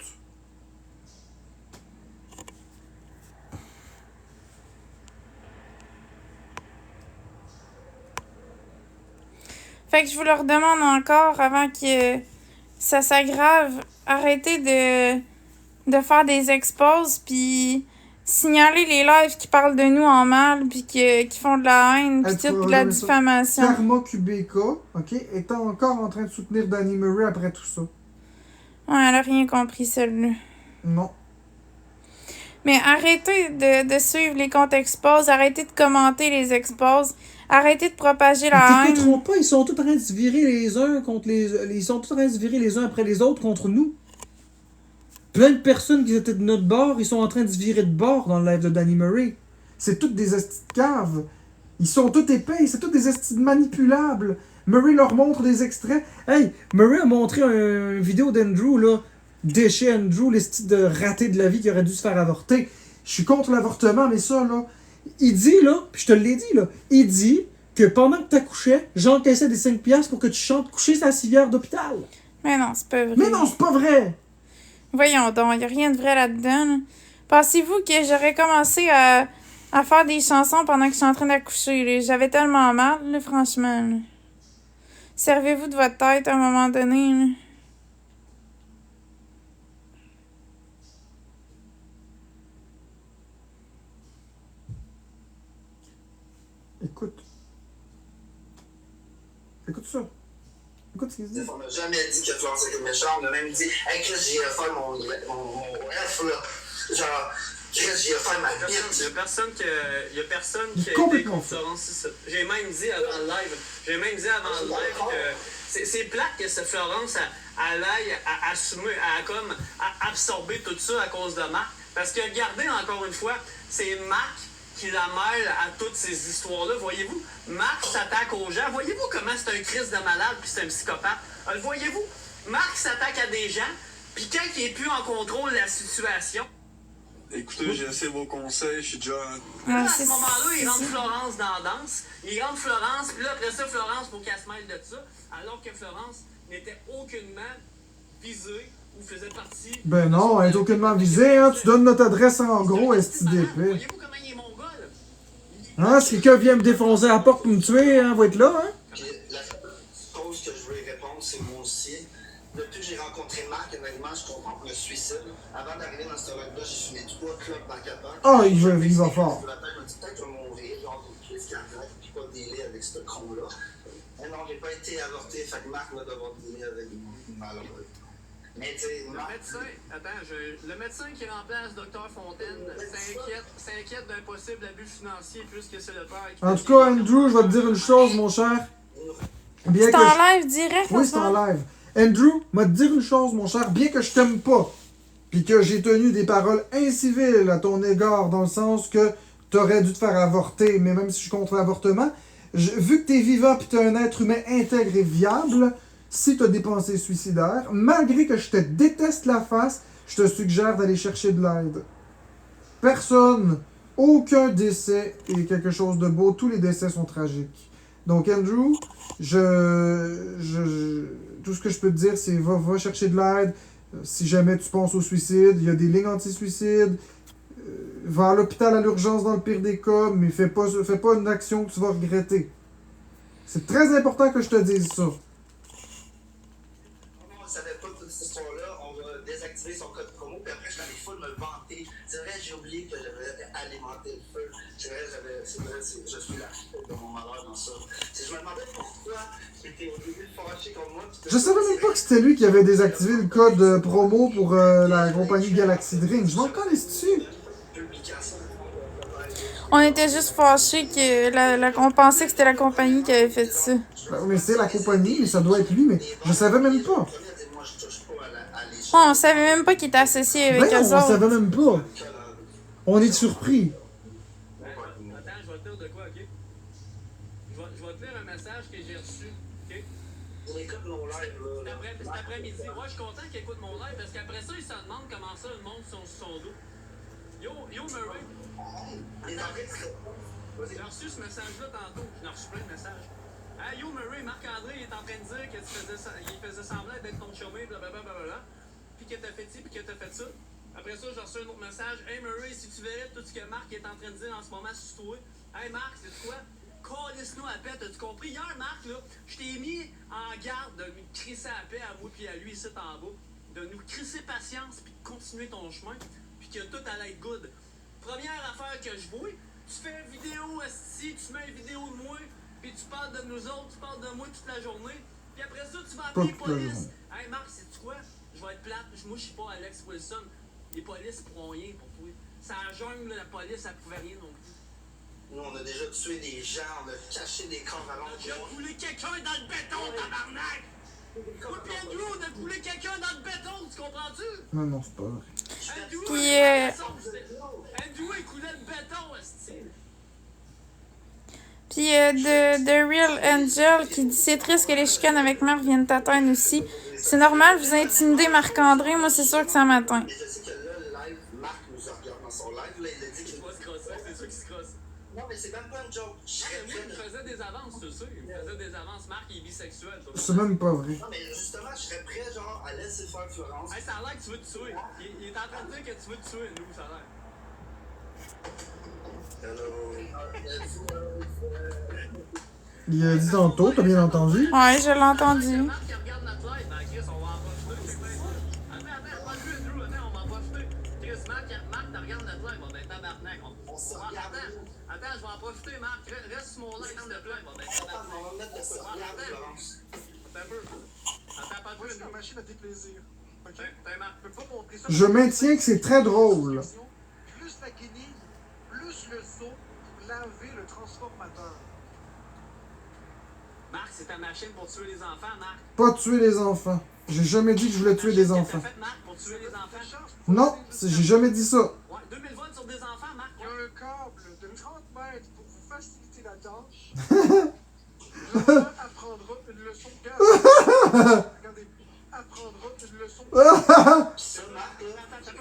Fait que je vous le redemande encore avant que ça s'aggrave. Arrêtez de faire des exposes, puis signaler les lives qui parlent de nous en mal, puis qui font de la haine, puis Hey, tout, de la diffamation. Karma QBK, ok, est encore en train de soutenir Danny Murray après tout ça. Ouais, elle a rien compris, celle-là. Non. Mais arrêtez de suivre les comptes exposes, arrêtez de commenter les exposes, arrêtez de propager la Ils t'écouteront haine. pas, ils sont tous en train de se virer les uns contre les... Ils sont tous en train de se virer les uns après les autres contre nous. Plein de personnes qui étaient de notre bord, ils sont en train de se virer de bord dans le live de Danny Murray. C'est toutes des estis de caves. Ils sont tous épais, c'est tous des estis manipulables. Murray leur montre des extraits. Hey, Murray a montré une vidéo d'Andrew, là. Déchet Andrew, les styles de raté de la vie qui aurait dû se faire avorter. Je suis contre l'avortement, mais ça, là... Il dit, là, puis je te l'ai dit, là, il dit que pendant que t'accouchais, j'encaissais des 5$ pour que tu chantes coucher sa civière d'hôpital. Mais non, c'est pas vrai. Mais non, c'est pas vrai! Voyons donc, y a rien de vrai là-dedans. Là. Pensez-vous que j'aurais commencé à faire des chansons pendant que je suis en train d'accoucher? Là? J'avais tellement mal, là, franchement. Là. Servez-vous de votre tête à un moment donné. Là. Écoute. Écoute ça. Écoute ce qu'il dit. On n'a jamais dit que Florence était méchante. On a même dit, hey Chris, j'ai fait mon F là. Genre, Chris, j'ai fait ma bite. Il y a personne qui a été Complètement contre Florence ici. J'ai même dit avant le live. Que c'est plate que cette Florence elle aille à assumer, à absorber tout ça à cause de Marc. Parce que regardez encore une fois, c'est Marc qui la mêle à toutes ces histoires-là. Voyez-vous, Marc s'attaque aux gens. Voyez-vous comment c'est un Christ de malade puis c'est un psychopathe? Le voyez-vous? Marc s'attaque à des gens, puis quand il est plus en contrôle de la situation... Écoutez, j'ai essayé vos conseils, je suis déjà... Ah, Là, à c'est ce moment-là, il ça. rentre Florence dans la danse. Il rentre Florence, puis là, après ça, Florence, faut qu'elle se mêle de ça. Alors que Florence n'était aucunement visée ou faisait partie... Ben non, elle est aucunement visée, hein. Tu donnes notre adresse en gros, est-ce que Voyez-vous d'épais? comment il est mongol? Hein, si quelqu'un vient me défoncer à la porte pour me tuer, hein, va être là, hein. Puis la cause que je voulais répondre, c'est moi aussi. Depuis que j'ai rencontré Marc, honnêtement, je comprends le suicide. Avant d'arriver dans ce rôle-là, j'ai fumé 3 clopes dans 4 heures. Ah, il va fort. Je me dit, peut-être que je vais mourir, genre d'une crise cardiaque, puis pas dealer avec ce con-là. Mais non, j'ai pas été avorté, fait que Marc va devoir dealer avec moi, malheureux. Mais tu sais, Le médecin qui remplace Dr Fontaine s'inquiète d'un possible abus financier puisque c'est le père qui... En tout cas, Andrew, je vais te dire une chose, mon cher. Bien C'est que en je- live direct, Oui, c'est en live. Andrew, m'a te dire une chose, mon cher. Bien que je t'aime pas, Puis que j'ai tenu des paroles inciviles à ton égard, dans le sens que t'aurais dû te faire avorter, mais même si je suis contre l'avortement, vu que t'es vivant pis t'es un être humain intègre et viable, si t'as des pensées suicidaires, malgré que je te déteste la face, je te suggère d'aller chercher de l'aide. Personne, aucun décès est quelque chose de beau, tous les décès sont tragiques. Donc Andrew, tout ce que je peux te dire, c'est va chercher de l'aide. Si jamais tu penses au suicide, il y a des lignes anti-suicide. Va à l'hôpital à l'urgence dans le pire des cas, mais fais pas une action que tu vas regretter. C'est très important que je te dise ça. On ne savait pas toute cette histoire-là, on va désactiver son code promo, puis après je m'allais full me vanter. C'est vrai, j'ai oublié que j'avais alimenté le feu. C'est vrai, je suis là de mon malheur dans ça. Je me demandais pourquoi il était au début fâché contre moi. Je savais même pas que c'était lui qui avait désactivé le code promo pour la compagnie Galaxy Drink. Je m'en connais dessus. On était juste fâchés que on pensait que c'était la compagnie qui avait fait ça. Mais c'est la compagnie, mais ça doit être lui, mais je savais même pas. On savait même pas qu'il était associé avec Ben eux non, on autres. savait même pas. On est surpris. Attends, je vais te dire de quoi, ok? Je vais te lire un message que j'ai reçu, ok? On écoute mon live, là. Cet après-midi. Moi, je suis content qu'il écoute mon live parce qu'après ça, il se demande comment ça le monde sont sur son dos. Yo, Murray. Il est en train de... J'ai reçu ce message-là tantôt. J'en ai reçu plein de messages. Hey, yo, Murray, Marc-André, il est en train de dire que il faisait semblant d'être ton chômé, blablabla. Puis que t'as fait ci, puis que t'as fait ça. Après ça, j'ai reçu un autre message. Hey, Murray, si tu verrais tout ce que Marc est en train de dire en ce moment sur toi. Hey, Marc, c'est quoi? Calisse-nous à paix, t'as-tu compris? Hier, Marc, là, je t'ai mis en garde de nous crisser à paix à moi puis à lui ici en bas. De nous crisser patience puis de continuer ton chemin. Puis que tout allait être good. Première affaire que je vois, tu fais une vidéo, esti, tu mets une vidéo de moi, puis tu parles de nous autres, tu parles de moi toute la journée. Puis après ça, tu vas appeler les polices. Hey Marc, sais-tu quoi? Je vais être plate, moi je suis pas Alex Wilson. Les polices pourront rien pour toi. Ça jungle, la police, elle pouvait rien non plus. Nous, on a déjà tué des gens, on a caché des corps à On a déjà l'entrée. coulé quelqu'un dans le béton, tabarnak! Moi pis Andrew, on a coulé quelqu'un dans le béton, tu comprends-tu? Non, non, c'est pas vrai. Andrew, Puis, Andrew, il coulait le béton, esti. Puis The Real Angel qui dit c'est triste que les chicanes avec Marc viennent t'atteindre aussi. C'est normal, vous intimidez Marc-André, moi c'est sûr que ça m'atteint. Mais je sais que là, le live, Marc nous a regardé dans son live, là, il a dit Il qu'il... va se crosser, c'est sûr qu'il se crosse. Non, mais c'est même pas une joke. Je Ah, serais mais moi, il me prêt de... faisait des avances, tu sais. Il me faisait des avances. Marc, il est bisexuel. toi. C'est même pas vrai. Non, mais justement, je serais prêt, genre, à laisser faire Florence. Hey, ça a l'air que tu veux te tuer. Il est en train de dire que tu veux te tuer, nous, ça a l'air. Il a dit tantôt, t'as bien entendu? Ouais, je l'ai entendu. Marc, il regarde notre live. Ben, Chris, on va en profiter. Attends, pas le Drew. Attends, on va en profiter. Chris, Marc, t'as regardé notre live. On va être tabarnak. Attends, je vais en profiter, Marc. Reste sur mon live, s'il te plaît. On va être tabarnak. On va mettre le sorcière, Florence. Attends un peu. Attends, pas de La machine à déplaisir. Ok? T'es Marc. Je peux pas montrer ça. Je maintiens que c'est très drôle. Plus la guenille, plus le seau pour laver le transformateur. Marc, c'est ta machine pour tuer les enfants, Marc. Pas tuer les enfants. J'ai jamais dit que je voulais tuer des enfants. Qu'est-ce que t'as fait, Marc, pour tuer les enfants? Non, j'ai jamais dit ça. Ouais, 2000 volts sur des enfants, Marc. Il y a un câble de 30 mètres pour vous faciliter la tâche. L'enfant apprendra une leçon de gaz. Regardez, apprendra une leçon de gaz. Ça, Marc, là,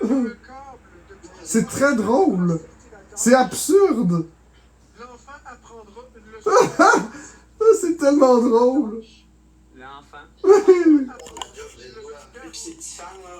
Il y a un câble de 30 C'est très mètres drôle. pour faciliter la tâche. C'est absurde. L'enfant apprendra une leçon de gaz. C'est tellement drôle. L'enfant. j'ai le doigt. Et puis ces petits fans, là,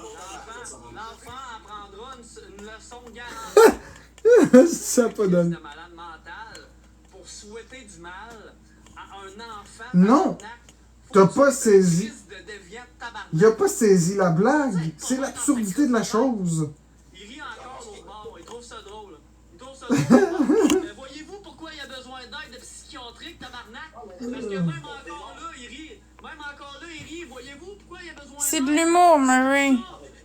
L'enfant apprendra une leçon de garantie Ça a pas de donné. malade mental pour souhaiter du mal à un enfant. Non. tabarnak. Faut T'as que pas tu saisi. crises de déviant tabarnak. Il a pas saisi la blague. C'est l'absurdité de la chose. Il rit encore l'autre bord, il trouve ça drôle. Il trouve ça drôle. Mais voyez-vous pourquoi il a besoin d'aide psychiatrique, tabarnak? Parce que même encore là, il rit. Même encore là, il rit. Voyez-vous pourquoi il a besoin C'est d'aide? de l'humour, Murray.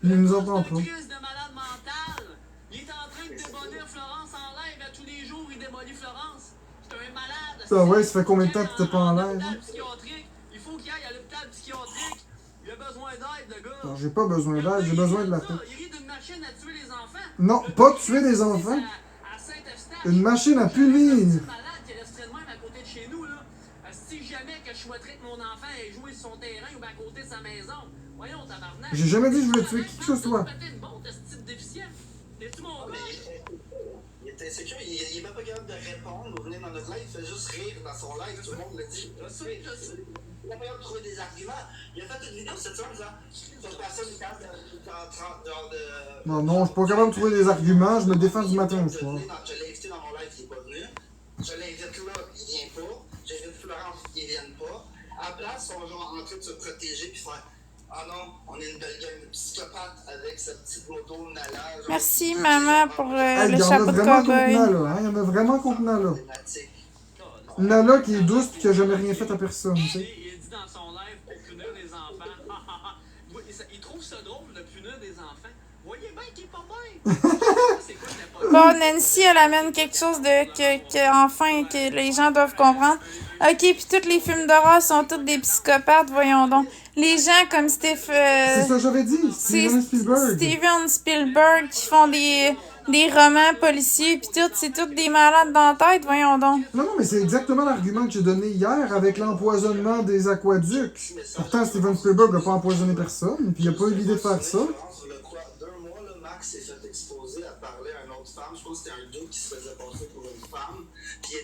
Il nous C'est entend un pas. crise de malade mental. Il est en train de démolir Florence en live. À tous les jours, il démolit Florence. C'est un malade. Ça, ouais, ça fait combien de temps que t'étais pas en live, hôpital hein? psychiatrique. Il faut qu'il aille à l'hôpital psychiatrique. Il a besoin d'aide, le gars. Non, j'ai pas besoin d'aide, j'ai besoin de la paix. Il rit d'une machine à tuer les enfants. Non, pas tuer des enfants. À Saint-Eustache. Une machine à punir. Un petit malade qui resterait de même à côté de chez nous, là. Si jamais que je souhaiterais que mon enfant ait joué sur son terrain ou bien à côté de sa maison. Voyons, tabarnak. J'ai jamais dit que je voulais tuer qui que ce soit. Peut-être bon, t'as ce type déficient. T'es-tu mon gars? Il était insécure, il est même pas capable de répondre ou venir dans notre live, il fait juste rire dans son live, tout le monde le dit. Je sais. Il n'a pas capable de trouver des arguments. Il a fait une vidéo cette semaine en disant cette personne est capable de. Non, non, je suis pas capable de trouver des arguments, je me défends du matin au soir. Je l'ai invité dans mon live, il n'est pas venu. Je l'invite là, il vient pas. J'invite Florence, ils viennent pas. À la place, ils sont genre en train de se protéger puis faire. Ah non, on est une belle gang de psychopathes avec sa petite moto Nala. Merci, maman, pour Hey, le il y en a chapeau de vraiment contre cow-boy. Nala, hein? Il y en a vraiment contre Nala. Nala qui est douce pis qui a jamais rien fait à personne, tu sais. Il dit dans son live pour punir les enfants. Il trouve ça drôle de punir des enfants. Voyez bien qu'il est pas bien. C'est quoi qu'il a pas Bon, Nancy, elle amène quelque chose enfin, que les gens doivent comprendre. Ok, puis tous les films d'horreur sont tous des psychopathes, voyons donc. Les gens comme C'est ça que j'avais dit, Steven Spielberg. Steven Spielberg qui font des romans policiers pis tout, c'est tous des malades dans la tête, voyons donc. Non, non, mais c'est exactement l'argument que j'ai donné hier avec l'empoisonnement des aquaducs. Pourtant, Steven Spielberg n'a pas empoisonné personne, puis il a pas eu l'idée de faire ça. Deux mois, là, Max s'est fait exposer à parler à une autre femme. Je pense que c'était un dude qui se faisait passer pour une femme. Puis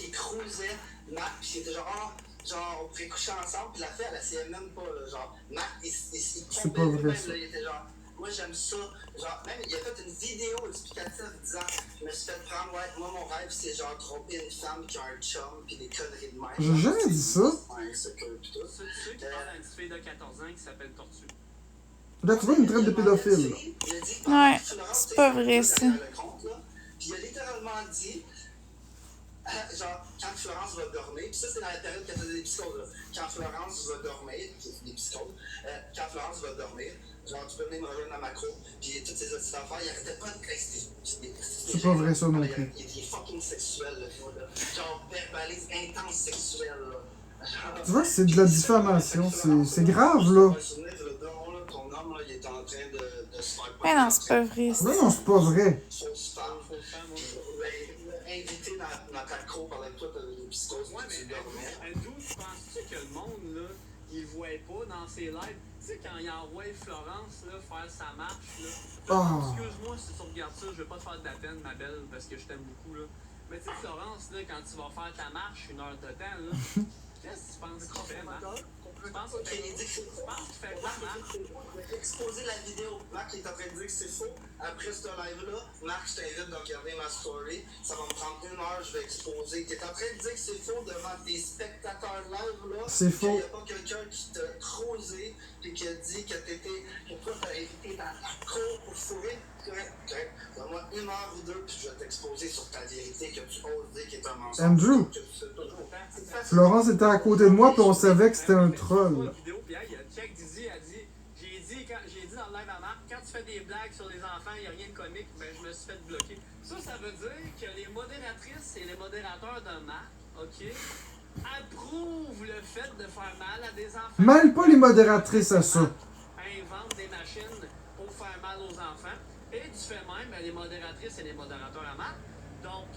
il cruisait Max, puis il était genre, genre, on pourrait coucher ensemble. Puis la fille, elle essayait même pas, là, genre, Max, C'est pas vrai, ça. il était genre, moi j'aime ça. Genre, même, il a fait une vidéo explicative disant, je me suis fait prendre, ouais, moi mon rêve, c'est genre tromper une femme qui a un chum, puis des conneries de même. J'ai jamais dit ça. Ouais, c'est cool, pis tout. Tu sais qu'il parle à une petite fille de 14 ans qui s'appelle Tortue. Là, tu vois, une traite de pédophile. Ouais, c'est pas vrai, ça. Puis il a littéralement dit, genre, quand Florence va dormir, puis ça c'est dans la période qu'elle faisait des psychoses, là. Quand Florence va dormir, des psychoses, quand Florence va dormir, genre, tu peux venir me rejoindre dans ma cour, puis toutes ces autres affaires, il arrêtait pas de rester. C'est pas vrai, ça non plus. Il est fucking sexuel, le gars, là. Genre, verbalise intense sexuel, là. Tu vois, c'est de la diffamation, c'est grave, là. Ton homme, là, il est en train de se faire. Mais non, c'est pas vrai. Non, non, c'est pas vrai. Fausse femme. Invité dans ta cour pendant que toi t'as des psychoses. Ouais, mais Andrew, penses-tu que le monde, là, il le voit pas dans ses lives? Tu sais, quand il envoie Florence, là, faire sa marche, là. Ah. Excuse-moi si tu regardes ça, je vais pas te faire de la peine, ma belle, parce que je t'aime beaucoup, là. Mais tu sais, Florence, là, quand tu vas faire ta marche, 1 heure de temps, là, qu'est-ce que tu penses que tu fais, Marc? Tu penses que tu fais quoi, Marc? Je vais exposer la vidéo. Marc est en train de dire que c'est faux. Après ce live-là, Marc, je t'invite de regarder ma story. Ça va me prendre 1 heure, je vais exposer. Tu es en train de dire que c'est faux devant tes spectateurs live, là. C'est faux. Il n'y a pas quelqu'un qui t'a croisé et qui a dit que toi, t'as invité dans ta cour pour fourrer. Correct. Donne-moi 1 heure ou 2, puis je vais t'exposer sur ta vérité que tu oses dire qui est un mensonge. Andrew. Que tu sais toujours. Florence était à côté de moi, puis on savait que c'était un troll. Check Dizzy a dit, j'ai dit dans le live à Marc, quand tu fais des blagues sur les enfants, il n'y a rien de comique, ben je me suis fait bloquer. Ça veut dire que les modératrices et les modérateurs de Marc, ok, approuvent le fait de faire mal à des enfants. Mêle pas les modératrices à ça. Invente des machines pour faire mal aux enfants. Et du fait même, ben, les modératrices et les modérateurs à Marc, donc,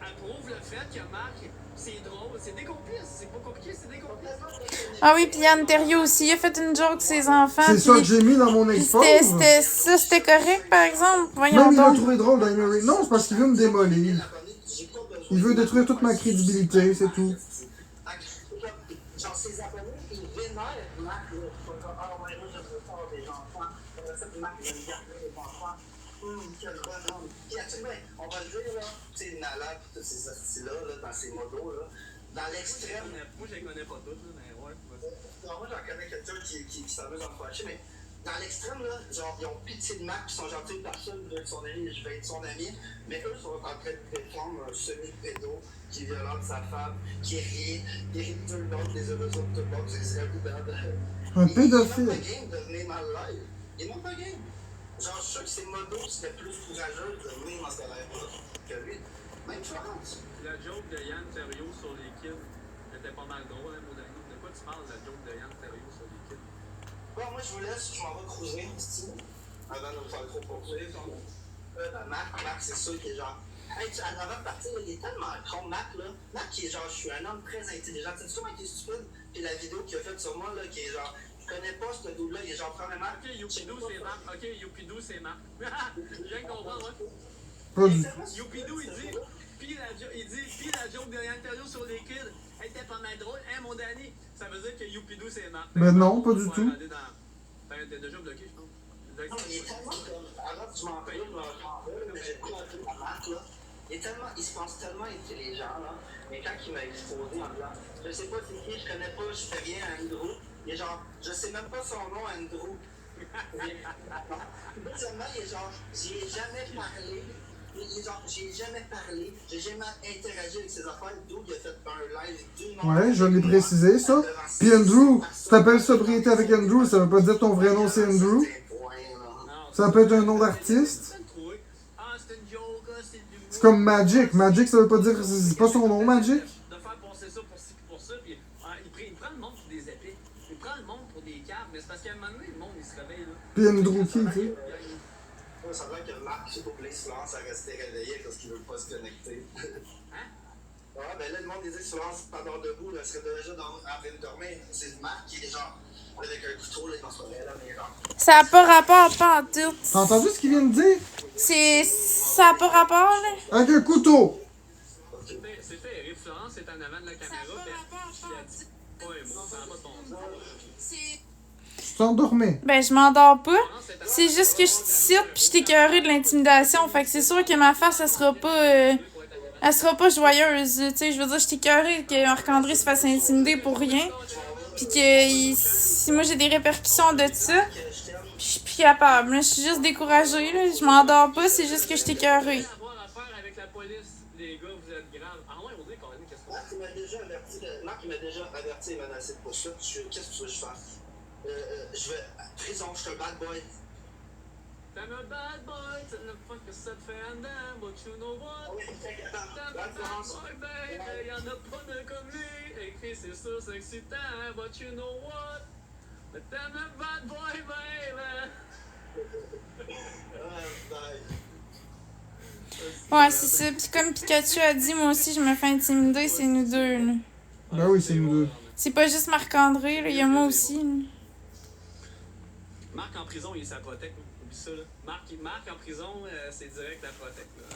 approuvent le fait que Marc, c'est drôle, c'est des complices, c'est pas compliqué, c'est des complices. Ah oui, puis Yann Terriot aussi, il a fait une joke sur ses enfants. C'est ça que Puis j'ai mis dans mon expose. c'était correct, par exemple. Voyons Même il l'a donc. trouvé drôle, Daniel Ray. Non, c'est parce qu'il veut me démolir. Il veut détruire toute ma crédibilité, c'est tout. Genre, ses abonnés, ils vénèrent Marc, là. Ah ouais, là, je veux faire des enfants. Ça, Marc, il va me garder les enfants. Quel bonhomme. Puis actuellement, on va le dire, là, tu sais, Nala, pis tous ces hosties-là, là, dans ces modos, là, dans l'extrême. Moi, je les connais pas toutes, là, mais ouais. Non, moi, j'en connais quelqu'un qui s'amuse à me fâcher, mais dans l'extrême, là, genre, ils ont pitié de Marc, ils sont gentils de personne, je veux être son ami, je vais être son ami, mais eux sont en train de défendre un semi-pédo qui violente sa femme, qui rit tout le monde, les autres tout le monde, c'est un Un pédophile. Il manque pas game de venir dans le live. Il manque pas game. Genre, je suis sûr que ces modos, c'était plus courageux de venir dans ce live-là que lui. Même Florence. La joke de Yann Terriot sur les kids était pas mal drôle, hein, Modano. De quoi tu parles, la joke de Yann Terriot sur les kids? Bon, moi, je vous laisse, je m'en vais cruiser, style, avant de me faire trop poursuivre. Marc, c'est sûr qu'il est genre. Hey, avant de partir, là, il est tellement con, Marc, là. Marc, qui est genre, je suis un homme très intelligent. Tu sais comment il est stupide? Puis la vidéo qu'il a faite sur moi, là, qui est genre, je connais pas ce dude-là, il est genre, premièrement. Ok, Youpidou, c'est Marc. Ok, Youpidou, c'est Marc. Je viens de comprendre, ouais. Pas du Youpidou, il dit, puis la joke de l'interview sur les kids, elle était pas mal drôle, hein, mon Danny? Ça veut dire que Youpidou, c'est Marc. Ben non, pas du tout. T'es déjà bloqué, je pense. Non, il est tellement comme. Avant, tu m'en payes, mais j'ai pas un truc à Marc, là. Il se pense tellement intelligent, là. Mais quand il m'a exposé en disant, je sais pas c'est qui, je connais pas, je fais rien à Andrew. Il est genre, je sais même pas son nom, Andrew. Deuxièmement, il est genre, j'y ai jamais parlé. Il est genre, j'y ai jamais parlé, j'ai jamais interagi avec ses affaires. D'où il a fait un live d'une heure. Ouais, je l'ai précisé, ça. Puis Andrew, tu t'appelles sobriété avec Andrew, ça veut pas dire ton vrai nom c'est Andrew. Ça peut être un nom d'artiste. Ah, c'est une joke, c'est du C'est comme Magic. Magic, ça veut pas dire. C'est pas son nom, Magic. de faire passer ça pour ci pour ça, puis il prend le monde pour des épées. Il prend le monde pour des caves, mais c'est parce qu'à un moment donné, le monde il se réveille là. Puis Andrew qui, tu sais. Ouais, ça a l'air que Marc, c'est pour que les silences à rester réveillé parce qu'il veut pas se connecter. Hein? Ouais, ben là, le monde disait silence pendant debout, là, serait déjà en train de dormir. C'est Marc qui est genre avec un couteau, là, dans son là, mais genre. Ça a pas rapport, pas en tout. T'as entendu ce qu'il vient de dire? Ça a pas rapport, là. Avec un couteau. C'est terrible, Florence est en avant de la caméra, puis elle a dit pas un mot, ça n'a pas de bon sens. Tu t'endormais. Ben, je m'endors pas. C'est juste que je suis ici pis je suis écœurée de l'intimidation. Fait que c'est sûr que ma face, elle sera pas joyeuse. Tu sais, je veux dire, je suis écœurée que Marc-André se fasse intimider pour rien. Pis que si moi j'ai des répercussions de ça, pis je suis plus capable. Là, je suis juste découragée, là. Je m'endors pas, c'est juste que je suis écœurée. Avoir affaire avec la police, les gars, vous êtes graves. Ah ouais, on dit qu'on qu'est-ce que Marc, il m'a déjà averti et menacé de poursuite. Qu'est-ce que tu veux que je fasse? Je vais à prison, je suis un bad boy. T'aimes un bad boy, tu ne pas que ça te fait un dame, but you know what? T'aimes un bad boy, baby, y'en a pas de comme lui. Écrit, c'est sûr, c'est excitant, but you know what? Mais t'aimes un bad boy, baby. Ouais, c'est ça. Pis comme Pikachu a dit, moi aussi, je me fais intimider, c'est nous deux, là. Ben oui, c'est nous deux. C'est pas juste Marc-André, là. Il y a moi aussi, là. Marc en prison, il est sa protect. Oublie ça, là. Marc en prison, c'est direct la protect. Là.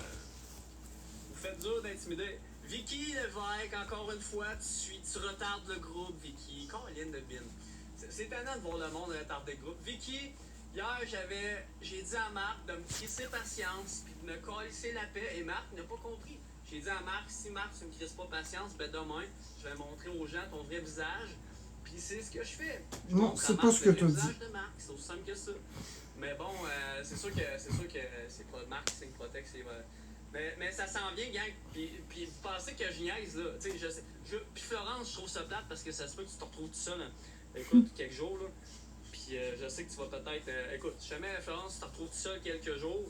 Vous faites dur d'intimider. Vicky Lévesque, encore une fois, tu retardes le groupe, Vicky. Caroline de Bin. C'est étonnant de voir le monde retarder le groupe. Vicky, hier, j'ai dit à Marc de me crisser patience puis de me calisser la paix. Et Marc n'a pas compris. J'ai dit à Marc, si Marc, tu me crisses pas patience, ben demain, je vais montrer aux gens ton vrai visage. Puis c'est ce que je fais. Je Non, montre à c'est Marc pas ce que le t'as vrai dit. visage de Marc. C'est aussi simple que ça. Mais bon, c'est sûr que c'est pas Marc qui signe Protect, c'est mais ça s'en vient, gang. Puis vous pensez que je niaise, là. Tu sais, je sais. Puis Florence, je trouve ça plate parce que ça se peut que tu te retrouves tout seul, écoute, quelques jours, là. Puis je sais que tu vas peut-être. Écoute, si jamais Florence, tu te retrouves tout seul quelques jours,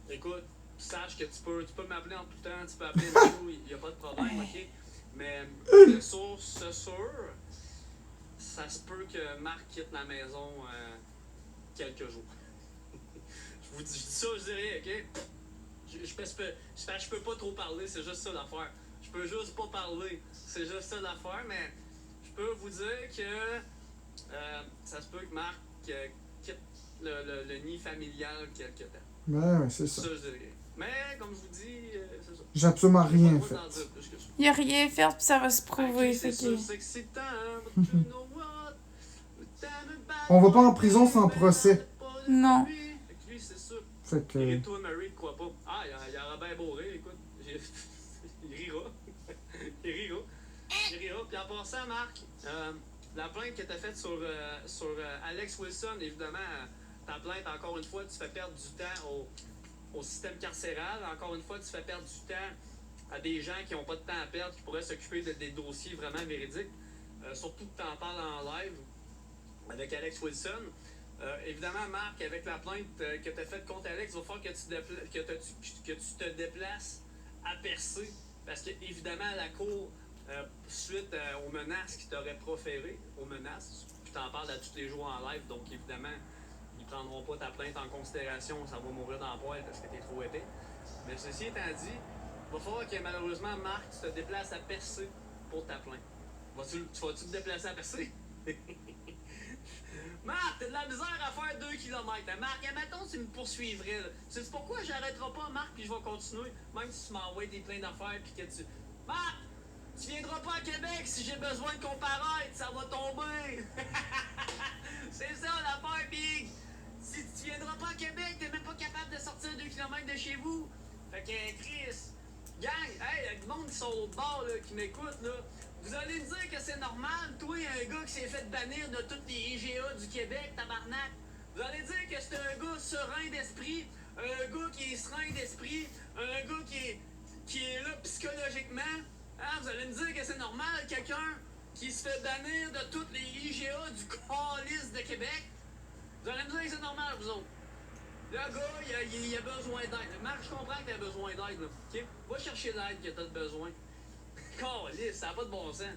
écoute, sache que tu peux m'appeler en tout temps, tu peux appeler Andrew, il n'y a pas de problème, ok? Mais de source sûre, ça se peut que Marc quitte la maison quelques jours. je dis ça, je dis rien, ok? Je peux pas trop parler, c'est juste ça l'affaire. Je peux juste pas parler, c'est juste ça l'affaire, mais je peux vous dire que ça se peut que Marc quitte le nid familial quelque temps. Ben ouais, c'est ça. Ça, je dirais. Mais, comme je vous dis, c'est ça. J'ai absolument rien fait. Il a rien fait, pis ça va se prouver, fait que... On va pas en prison sans procès. Non. Fait que. Et toi, Marie, ne crois pas. Ah, il y a Robert Boré, écoute. Il rira. Il rira. Puis en passant, Marc, la plainte que tu as faite sur Alex Wilson, évidemment, ta plainte, encore une fois, tu fais perdre du temps au système carcéral. Encore une fois, tu fais perdre du temps à des gens qui n'ont pas de temps à perdre, qui pourraient s'occuper des dossiers vraiment véridiques. Surtout que tu en parles en live avec Alex Wilson. Évidemment, Marc, avec la plainte que tu as faite contre Alex, il va falloir que tu te déplaces à Percé. Parce que, évidemment, la cour, suite aux menaces qu'il t'aurait proférées, aux menaces, puis t'en parles à tous les jours en live, donc évidemment, ils prendront pas ta plainte en considération, ça va mourir dans le poêle parce que t'es trop épais. Mais ceci étant dit, il va falloir que malheureusement, Marc, tu te déplaces à Percé pour ta plainte. Tu vas-tu te déplacer à Percé? Marc, t'as de la misère à faire 2 km. Marc, admettons, tu me poursuivrais. Là. C'est pourquoi j'arrêterai pas, Marc, puis je vais continuer. Même si tu m'envoies des plein d'affaires, puis que tu... Marc, tu viendras pas à Québec si j'ai besoin de comparaître, ça va tomber. C'est ça l'affaire, Big. Si tu viendras pas à Québec, t'es même pas capable de sortir 2 km de chez vous. Fait que, Chris, gang, hey, le monde qui sont au bord, là, qui m'écoute, là, vous allez me dire que c'est normal, toi, un gars qui s'est fait bannir de toutes les IGA du Québec, tabarnak. Vous allez dire que c'est un gars serein d'esprit, un gars qui est serein d'esprit, un gars qui est là psychologiquement. Hein, vous allez me dire que c'est normal, quelqu'un qui se fait bannir de toutes les IGA du calice de Québec. Vous allez me dire que c'est normal, vous autres. Le gars, il a besoin d'aide. Marc, je comprends que t'as besoin d'aide, là. OK? Va chercher l'aide que t'as besoin. Calice, ça n'a pas de bon sens.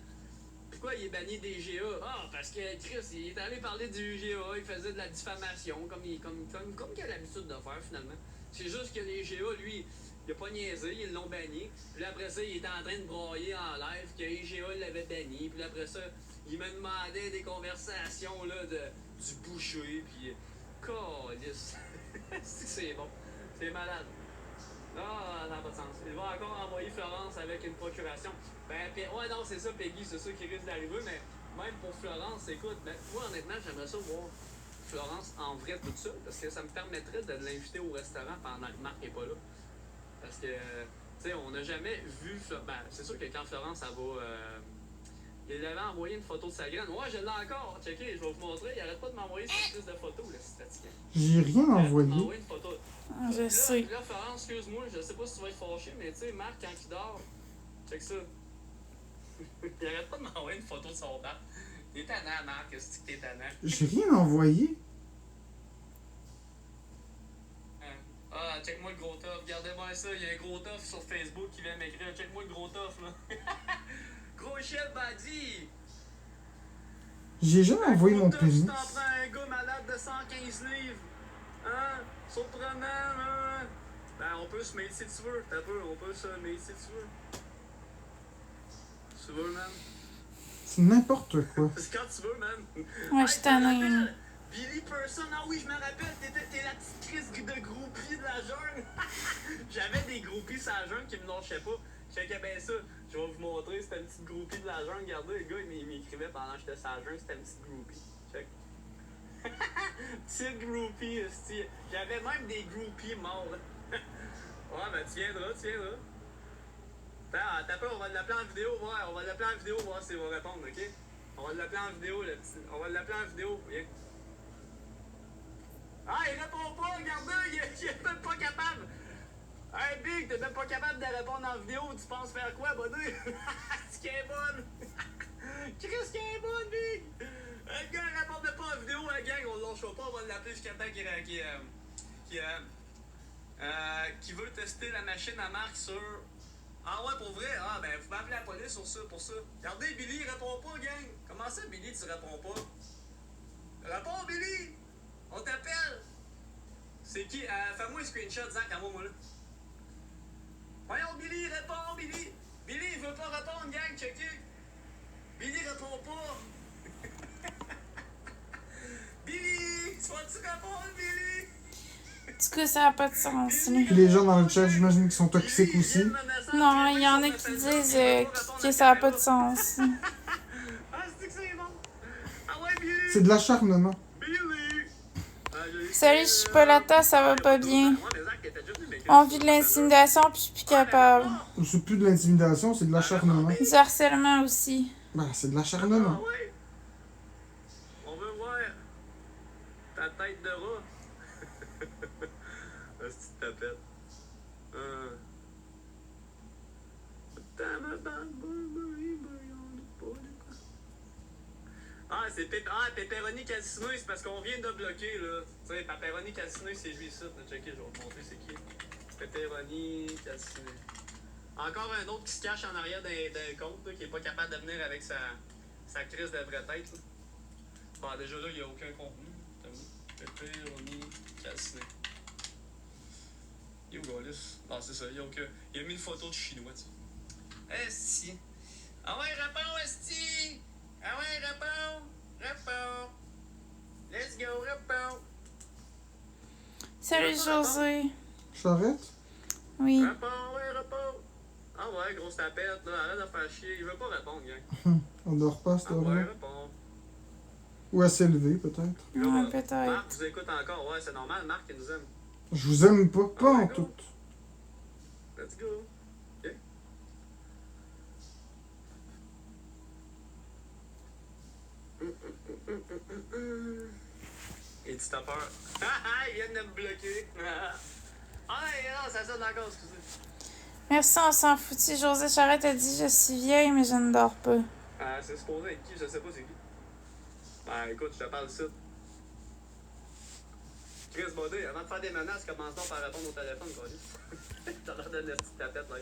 Pourquoi il est banni des IGA? Ah, parce que Chris, il est allé parler du IGA, il faisait de la diffamation, comme il a l'habitude de faire, finalement. C'est juste que les IGA, lui, il a pas niaisé, ils l'ont banni. Puis après ça, il était en train de broyer en live que IGA l'avait banni. Puis après ça, il me demandait des conversations là, du boucher. Puis, calice. C'est bon. C'est malade. Non, ça n'a pas de sens. Il va encore envoyer Florence avec une procuration. Ouais, non, c'est ça, Peggy, c'est ça qui risque d'arriver. Mais même pour Florence, écoute, moi, honnêtement, j'aimerais ça voir Florence en vrai tout ça. Parce que ça me permettrait de l'inviter au restaurant pendant que Marc n'est pas là. Parce que, tu sais, on n'a jamais vu... c'est sûr que quand Florence, elle va... il avait envoyé une photo de sa graine. Ouais, je l'ai encore. Checkez, je vais vous montrer. Il arrête pas de m'envoyer cette liste de photos, là, c'est fatiguant. J'ai rien envoyé. Il m'a envoyé une photo. Je sais. Là, Florence, excuse-moi, je sais pas si tu vas être fâché, mais tu sais, Marc, quand il dort, check ça. Il arrête pas de m'envoyer une photo de son bar. T'es tannant, Marc, qu'est-ce que t'es tannant? J'ai rien envoyé. Ah, check-moi le gros tof. Regardez-moi ça, il y a un gros tof sur Facebook qui vient m'écrire. Check-moi le gros tof, là. Gros chef badi! J'ai jamais envoyé mon pénis. Tu t'en prends un gars malade de 115 livres. Hein? Surprenant, là. On peut se mettre si tu veux. T'as peu, on peut se mettre si tu veux. Tu veux, man? C'est n'importe quoi. C'est quand tu veux, man. Ouais, je t'en ai. Billy Person, ah oui, je me rappelle, t'es la petite crise de groupie de la jungle. J'avais des groupies sur la jungle qui me lâchaient pas. Je checkais bien ça. Je vais vous montrer, c'était une petite groupie de la jungle. Regardez, le gars, il m'écrivait pendant que j'étais sur la jungle, c'était une petite groupie. Check. Petite groupie, hostie. J'avais même des groupies morts. Ouais, tu viendras. Attends, t'as peur, on va l'appeler en vidéo, voir. On va l'appeler en vidéo, voir s'il va répondre, ok? On va l'appeler en vidéo, le petit. On va l'appeler en vidéo, viens. Ah, il répond pas, regardez, il est même pas capable. Hey, Big, t'es même pas capable de répondre en vidéo, tu penses faire quoi, bonnet? C'est qu'elle est bonne. Qu'est-ce qu'elle est bonne, Big? Le gars, il répondait pas en vidéo, la gang, on le lâchera pas, on va l'appeler jusqu'à temps qui veut tester la machine à Marc sur... Ah ouais, pour vrai? Ah, ben, vous m'appelez la police pour ça. Regardez, Billy, il répond pas, gang. Comment ça, Billy, tu réponds pas? Réponds, Billy! On t'appelle! C'est qui? Fais-moi un screenshot, Zach, à moi, là. Voyons, Billy, réponds, Billy! Billy, il veut pas répondre, gang, checker! Billy répond pas! Billy! Tu vas-tu répondre, Billy? En tout cas, ça n'a pas de sens. Là. Puis les gens dans le chat, j'imagine qu'ils sont toxiques aussi. Non, il y en a qui disent que ça n'a pas de sens. Ah, c'est que c'est bon! Ah ouais, Billy! C'est de l'acharnement. Salut, Chipolata, ça va pas bien. On vit de l'intimidation, puis je suis plus capable. C'est plus de l'intimidation, c'est de l'acharnement. Du harcèlement aussi. Ben, c'est de l'acharnement. Ah ouais? On veut voir ta tête de rat. Petite tapette. Ah, c'est Pepperoni Casino, c'est parce qu'on vient de bloquer, là. Tu sais, Pepperoni Casino, c'est lui ici. Checker, je vais vous montrer c'est qui. Pepperoni Casino. Encore un autre qui se cache en arrière d'un compte, là, qui est pas capable de venir avec sa crise de vraie tête, là. super. Déjà là, il n'y a aucun contenu. T'as vu? Pepperoni calciné. Il est où, Gaulis? Ah, c'est ça, il a mis une photo de chinois, tu sais. Esti. Ah ouais, réponds, Esti! Ah ouais, réponds! Réponds! Let's go, réponds! Salut José. Charrette? Oui. Réponds, ouais, réponds! Ah ouais, grosse tapette, là, arrête de faire chier. Il veut pas répondre, gang. On dort pas à cette Ah ouais, heure-là. réponds. Ou à s'élever, peut-être. Ouais, Marc peut-être. vous écoute encore, ouais, c'est normal, Marc, il nous aime. Je vous aime pas, pas en go. tout. Let's go. Ok. Et tu t'as peur. Ah, ils viennent de me bloquer. Ah, non, ça sonne encore, excusez. Merci, on s'en foutit. José Charrette a dit je suis vieille, mais je ne dors pas. Ah, c'est supposé être qui? Je sais pas c'est qui. Ben, écoute, je te parle ici. Chris Baudet, avant de faire des menaces, commence donc par répondre au téléphone, quoi. T'as l'air de la petite tapette, là.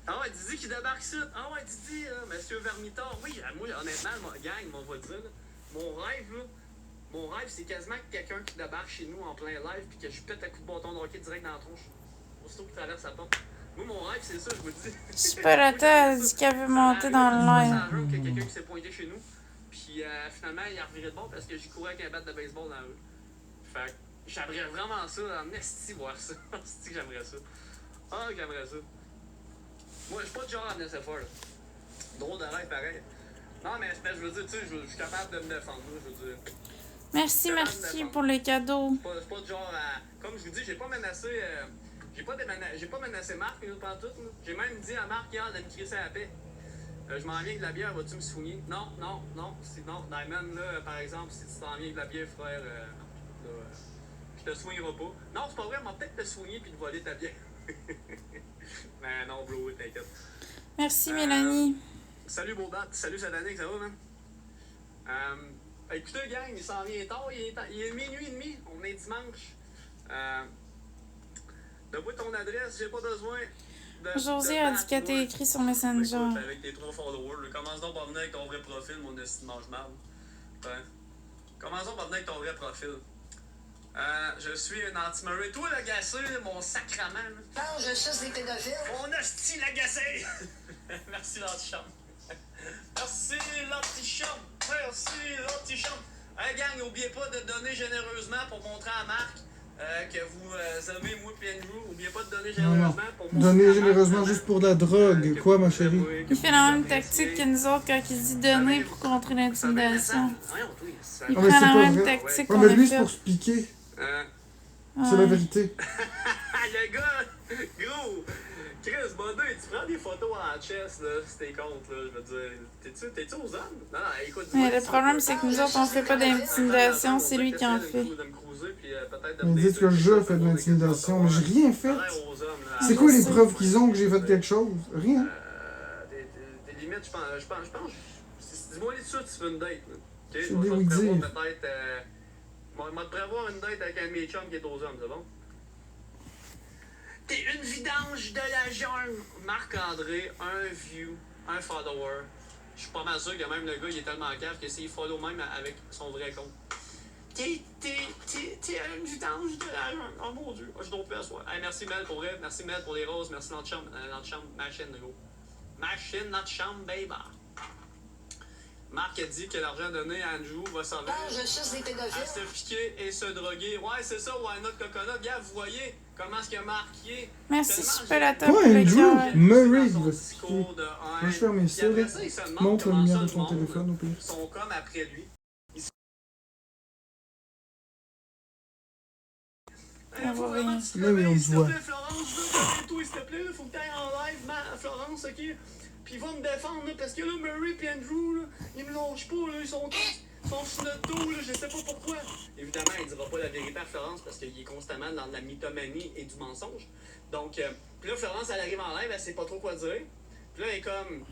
Ah ouais, Didi qui débarque ici. Ah ouais, Didi, monsieur Vermitard. Oui, moi, honnêtement, gang, on va dire, là, mon rêve, c'est quasiment que quelqu'un qui débarque chez nous en plein live puis que je pète un coup de bâton de hockey direct dans la tronche. Aussitôt qu'il traverse la porte. Moi, mon rêve, c'est ça, je vous le dis. Superetta a dit qu'elle veut monter dans le live. Ça arrive qu'il y a quelqu'un qui s'est pointé chez nous. Puis finalement, il a reviré de bord parce que j'y courais avec un bat de baseball dans la rue. Fait que j'aimerais vraiment ça, en esti voir ça. Esti que j'aimerais ça. Ah, j'aimerais ça. Moi, je suis pas du genre à me laisser faire, là. Drôle de rêve, pareil. Non, mais je veux dire, tu sais, je suis capable de me défendre, là, je veux dire. Merci pour les cadeaux. C'est pas du genre à... Comme je vous dis, j'ai pas menacé... j'ai pas menacé Marc, nous, pas tout. J'ai même dit à Marc hier de me crisser à la paix. Je m'en viens avec de la bière, vas-tu me soigner? Non. Non, Diamond, là, par exemple, si tu t'en viens avec de la bière, frère, je te soignerai pas. Non, c'est pas vrai, on va peut-être te soigner puis te voler ta bière. Mais non, bro, t'inquiète. Merci Mélanie. Salut Beaubat, salut Satanique, ça va, man? Écoutez, gang, il s'en vient tard, il est minuit et demi, on est dimanche. Donne-moi ton adresse, j'ai pas besoin de... José a dit qu'elle t'a écrit sur Messenger. Écoute, avec tes 3 followers, commence donc par venir avec ton vrai profil, mon esti de mange-marde. Ouais. Commence donc par venir avec ton vrai profil. Je suis un anti-Murray. Toi, l'agacé, mon sacrament. Non, je suce des pédophiles. Mon hostie, l'agacé. Merci, l'antichambre. Merci, l'antichambre. Merci, l'antichambre. Hey, gang, n'oubliez pas de donner généreusement pour montrer à Marc que vous aimez moi et Andrew. N'oubliez pas de donner généreusement pour montrer Donner à Marc, généreusement juste pour de la drogue. Quoi, ma chérie? Il fait la même tactique que nous autres quand il dit donner pour contrer l'intimidation. Il Ah, mais prend c'est la pas même vrai. tactique Ouais, qu'on mais a lui, c'est fait. pour se piquer. Hein? C'est la Ouais. vérité. Le gars, gros, Chris Baudet, tu prends des photos en chest, là, si t'es contre, là, je veux dire. T'es-tu aux hommes? Non, écoute, Mais le problème, c'est que nous autres, on fait pas d'intimidation, c'est lui qui en fait. Ils disent que je fais de l'intimidation, mais j'ai rien fait. C'est quoi les preuves qu'ils ont que j'ai fait quelque chose? Rien. Des limites, je pense. Dis-moi les dessus, tu veux une date, là. Ok, je oublié vais où te prévoir dire. peut-être. Je vais te prévoir une date avec un de mes chums qui est aux hommes, c'est bon? T'es une vidange de la jungle. Marc-André, un view, un follower. Je suis pas mal sûr que même le gars, il est tellement cave que s'il follow même avec son vrai compte. T'es une vidange de la jungle. Oh mon dieu, je dois plus à soi. Hey, merci Mel pour vrai, merci Mel pour les roses, merci l'antichambre, machine, gros. Machine, l'antichambre, baby. Marc a dit que l'argent donné à Andrew va servir Non, je suce des à pédophiles. se piquer et se droguer. Ouais, c'est ça, why not coconut. Gars, vous voyez comment est-ce qu'il a marqué. Merci Tellement Superetta Quoi, pour le Andrew? cœur. Murray, dans son il va se discours piquer. de Moi, je ferme Puis ça, après là. ça, il se demande Montre la comment lumière ça, de le ton monde téléphone, au pire. sont comme après lui. On voit rien. Là, mais on S'il le voit. te plaît, Florence, toi, s'il te plaît, faut que t'ailles en live, Florence, ok? Puis il va me défendre, là, parce que là, Murray et Andrew, là, ils me lâchent pas, là, ils sont sur notre dos, là, je sais pas pourquoi. Évidemment, il dira pas la vérité à Florence parce qu'il est constamment dans de la mythomanie et du mensonge. Donc, puis là, Florence, elle arrive en live, elle sait pas trop quoi dire. Puis là, elle est comme,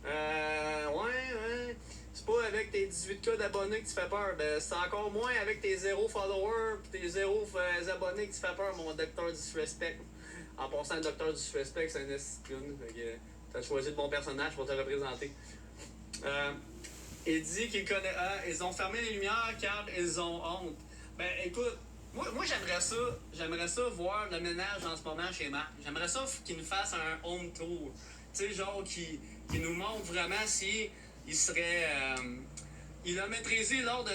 ouais, c'est pas avec tes 18K d'abonnés que tu fais peur. Ben, c'est encore moins avec tes 0 followers pis tes 0 abonnés que tu fais peur, mon docteur disrespect. En passant, le docteur du suspect, c'est un esclone. T'as choisi le bon personnage pour te représenter. Il dit qu'il connaît. Ils ont fermé les lumières car ils ont honte. Ben écoute, moi j'aimerais ça voir le ménage en ce moment chez Marc. J'aimerais ça qu'il nous fasse un home tour. Tu sais, genre qui nous montre vraiment si il serait. Il a maîtrisé lors de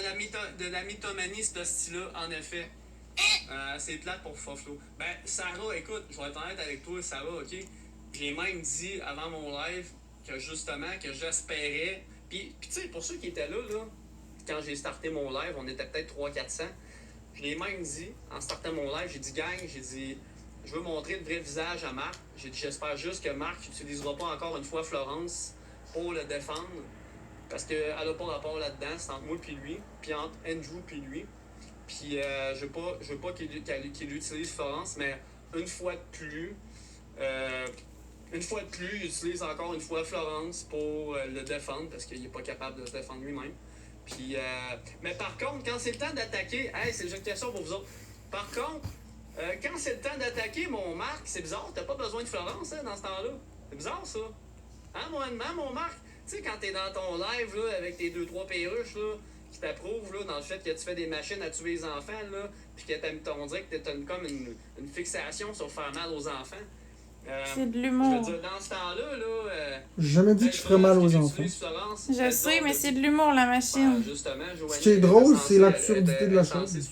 la mythomanie, ce style-là, en effet. C'est plate pour Foflo. Ben, Sarah, écoute, je vais être honnête avec toi, Sarah, ok? J'ai même dit avant mon live que justement, que j'espérais. Puis tu sais, pour ceux qui étaient là, quand j'ai starté mon live, on était peut-être 300-400. Je l'ai même dit, en startant mon live, j'ai dit, gang, j'ai dit, je veux montrer le vrai visage à Marc. J'ai dit, j'espère juste que Marc n'utilisera pas encore une fois Florence pour le défendre. Parce qu'elle n'a pas rapport là-dedans, c'est entre moi et lui, puis entre Andrew et lui. Puis je veux pas qu'il utilise Florence, mais une fois de plus, il utilise encore une fois Florence pour le défendre, parce qu'il n'est pas capable de se défendre lui-même. Puis, mais par contre, quand c'est le temps d'attaquer, c'est une question pour vous autres. Par contre, quand c'est le temps d'attaquer mon Marc, c'est bizarre, t'as pas besoin de Florence dans ce temps-là. C'est bizarre ça. Hein, mon Marc? Tu sais, quand t'es dans ton live là, avec tes 2-3 perruches là, qui t'approuvent là, dans le fait que tu fais des machines à tuer les enfants, là, puis que on dirait que t'as comme une fixation sur faire mal aux enfants. C'est de l'humour. Je veux dire, dans ce temps-là, J'ai jamais dit que je ferais mal aux enfants. Je sais, mais c'est de l'humour, la machine. Justement, Ce qui est drôle, c'est l'absurdité de la chose.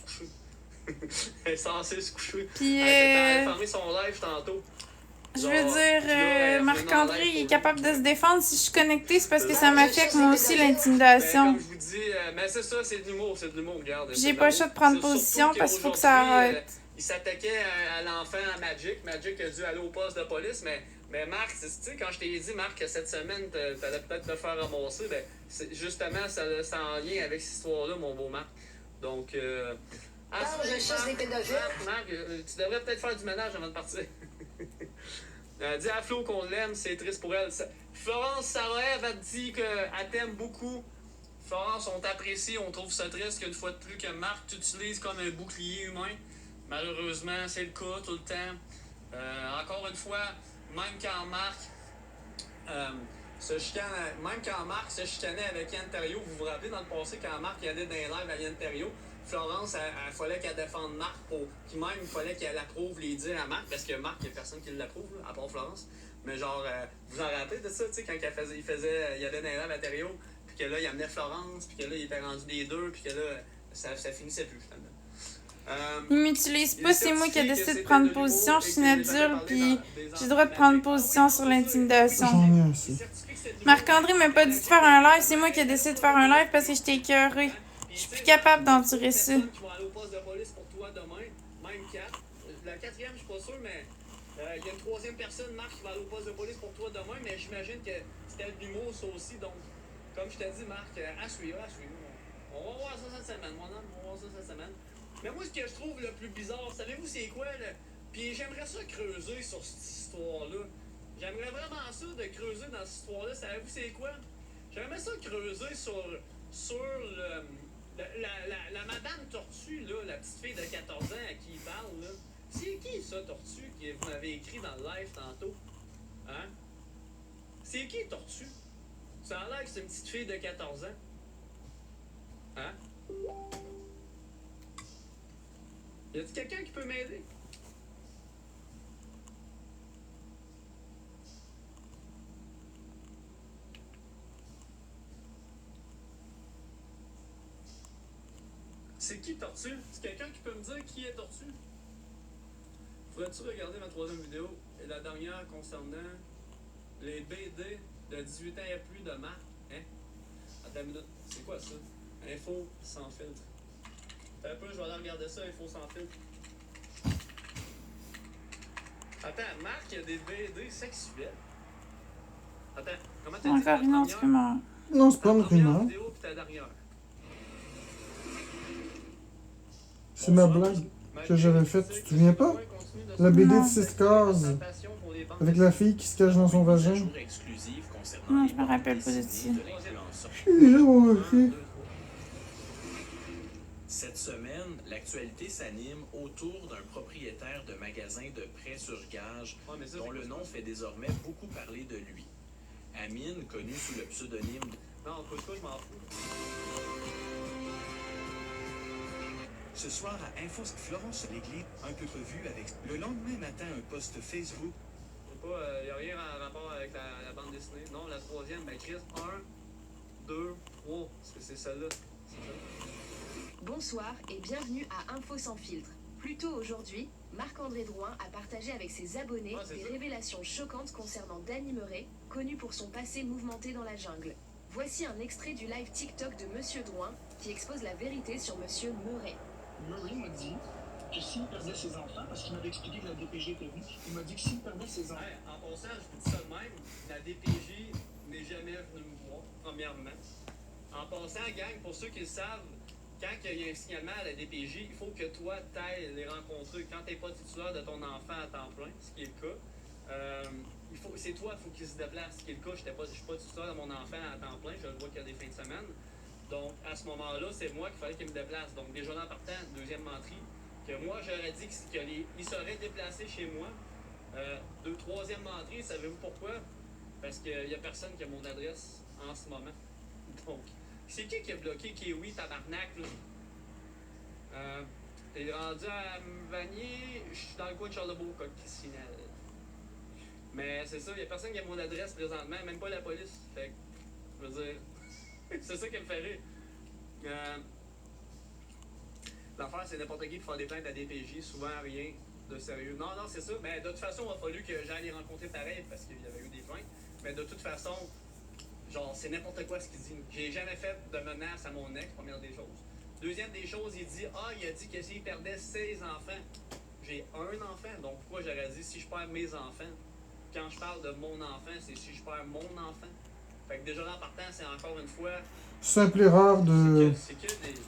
Elle est censée se coucher. Puis, elle a fermé son live tantôt. je veux dire, Marc-André, il est capable de se défendre. Si je suis connectée, c'est parce que ça m'affecte moi aussi l'intimidation. Comme je vous dis, mais c'est ça, c'est de l'humour, regarde. J'ai pas le choix de prendre position parce qu'il faut que ça arrête. Il s'attaquait à l'enfant à Magic. Magic a dû aller au poste de police, mais Marc, tu sais, quand je t'ai dit, Marc, que cette semaine, t'allais peut-être te faire ramasser, ben, justement, c'est en lien avec cette histoire-là, mon beau Marc. Donc, je chasse des pédophiles. Marc, tu devrais peut-être faire du ménage avant de partir. Dis à Flo qu'on l'aime, c'est triste pour elle. Florence Sarah-Ève a dit qu'elle t'aime beaucoup. Florence, on t'apprécie, on trouve ça triste qu'une fois de plus que Marc t'utilise comme un bouclier humain. Malheureusement, c'est le cas tout le temps. Encore une fois, même quand Marc se chicanait avec Yann Terriot, vous vous rappelez dans le passé quand Marc allait dans les lives à Yann Terriot, Florence, il fallait qu'elle défende Marc, puis même il fallait qu'elle approuve les dires à Marc, parce que Marc, il n'y a personne qui l'approuve, à part Florence. Mais genre, vous en rappelez de ça, tu sais, quand il allait dans les lives à Terriot, puis que là, il amenait Florence, puis que là, il était rendu des deux, puis que là, ça finissait plus, finalement. Il m'utilise pas, c'est moi qui ai décidé de prendre position. Je suis une adulte, puis j'ai le droit de prendre position sur l'intimidation. J'en ai assez. Marc-André m'a pas dit de faire un live, c'est moi qui ai décidé de faire un live parce que j'étais écœurée. Je suis plus capable d'endurer ça. Qui vont aller au poste de police pour toi demain, même 4. La quatrième, je suis pas sûr, mais il y a une troisième personne, Marc, qui va aller au poste de police pour toi demain, mais j'imagine que c'était de l'humour, ça aussi. Donc, comme je t'ai dit, Marc, à suivre. On va voir ça cette semaine, mon homme, on va voir ça cette semaine. Mais moi, ce que je trouve le plus bizarre, savez-vous c'est quoi, là? Puis j'aimerais ça creuser sur cette histoire-là. J'aimerais vraiment ça de creuser dans cette histoire-là. Savez-vous c'est quoi? J'aimerais ça creuser sur la madame Tortue, là, la petite fille de 14 ans à qui il parle, là. C'est qui ça, Tortue, que vous m'avez écrit dans le live tantôt? Hein? C'est qui, Tortue? Ça a l'air que c'est une petite fille de 14 ans. Hein? Y a-t-il quelqu'un qui peut m'aider? C'est qui Tortue? C'est quelqu'un qui peut me dire qui est Tortue? Faudrait-tu regarder ma troisième vidéo et la dernière concernant les BD de 18 ans et plus de Marc? Hein? Attends une minute, c'est quoi ça? Info sans filtre. Un peu, je vais aller regarder ça, Info sans filtre. Attends, Marc, il y a des BD sexuels. Attends, comment t'as dit Encore une autre rumeur. Non, c'est pas une rumeur. vidéo pis ta dernière. C'est ma blague que j'avais faite, tu te souviens pas? La BD de 6 cases, avec la fille qui se cache dans son vagin. Non, je me rappelle pas de ça. Je suis déjà moqué. Cette semaine, l'actualité s'anime autour d'un propriétaire de magasin de prêt sur gage dont le nom fait désormais beaucoup parler de lui. Amine, connu sous le pseudonyme de... Non, je m'en fous. Ce soir à Info, Florence Léglé, un peu revue avec le lendemain matin un post Facebook. Il n'y a rien en rapport avec la bande dessinée. Non, la troisième, ben Chris, 1, 2, 3, c'est celle-là. Bonsoir et bienvenue à Info sans filtre. Plus tôt aujourd'hui, Marc-André Drouin a partagé avec ses abonnés des révélations choquantes concernant Danny Murray, connu pour son passé mouvementé dans la jungle. Voici un extrait du live TikTok de Monsieur Drouin qui expose la vérité sur Monsieur Murray. Murray m'a dit que s'il perdait ses enfants, parce qu'il m'avait expliqué que la DPG était venue, il m'a dit que s'il perdait ses enfants... Ouais, en passant, je vous dis ça de même, la DPJ n'est jamais venue me voir, premièrement. En passant, gang, pour ceux qui le savent, quand il y a un signalement à la DPJ, il faut que toi, t'ailles les rencontrer. Quand t'es pas titulaire de ton enfant à temps plein, ce qui est le cas, c'est toi, il faut qu'il se déplace. Ce qui est le cas, je suis pas titulaire de mon enfant à temps plein, je le vois qu'il y a des fins de semaine. Donc, à ce moment-là, c'est moi qu'il fallait qu'il me déplace. Donc, déjà en partant, deuxième menterie, que moi, j'aurais dit qu'il serait déplacé chez moi. Troisième menterie, savez-vous pourquoi? Parce qu'il y a personne qui a mon adresse en ce moment. Donc, c'est qui a bloqué Kiwi, tabarnak, là? T'es rendu à Vanier, je suis dans le coin de Charlebourg, Coccinelle. Mais c'est ça, il n'y a personne qui a mon adresse présentement, même pas la police. Fait que, je veux dire, c'est ça qui me fait rire. L'affaire, c'est n'importe qui pour faire des plaintes à DPJ, souvent rien de sérieux. Non, c'est ça, mais de toute façon, il a fallu que j'aille les rencontrer pareil, parce qu'il y avait eu des plaintes. Mais de toute façon, genre, c'est n'importe quoi ce qu'il dit. J'ai jamais fait de menace à mon ex, première des choses. Deuxième des choses, il a dit que s'il perdait ses enfants, j'ai un enfant, donc pourquoi j'aurais dit si je perds mes enfants? Quand je parle de mon enfant, c'est si je perds mon enfant. Fait que déjà en partant, c'est encore une fois... Simple erreur de...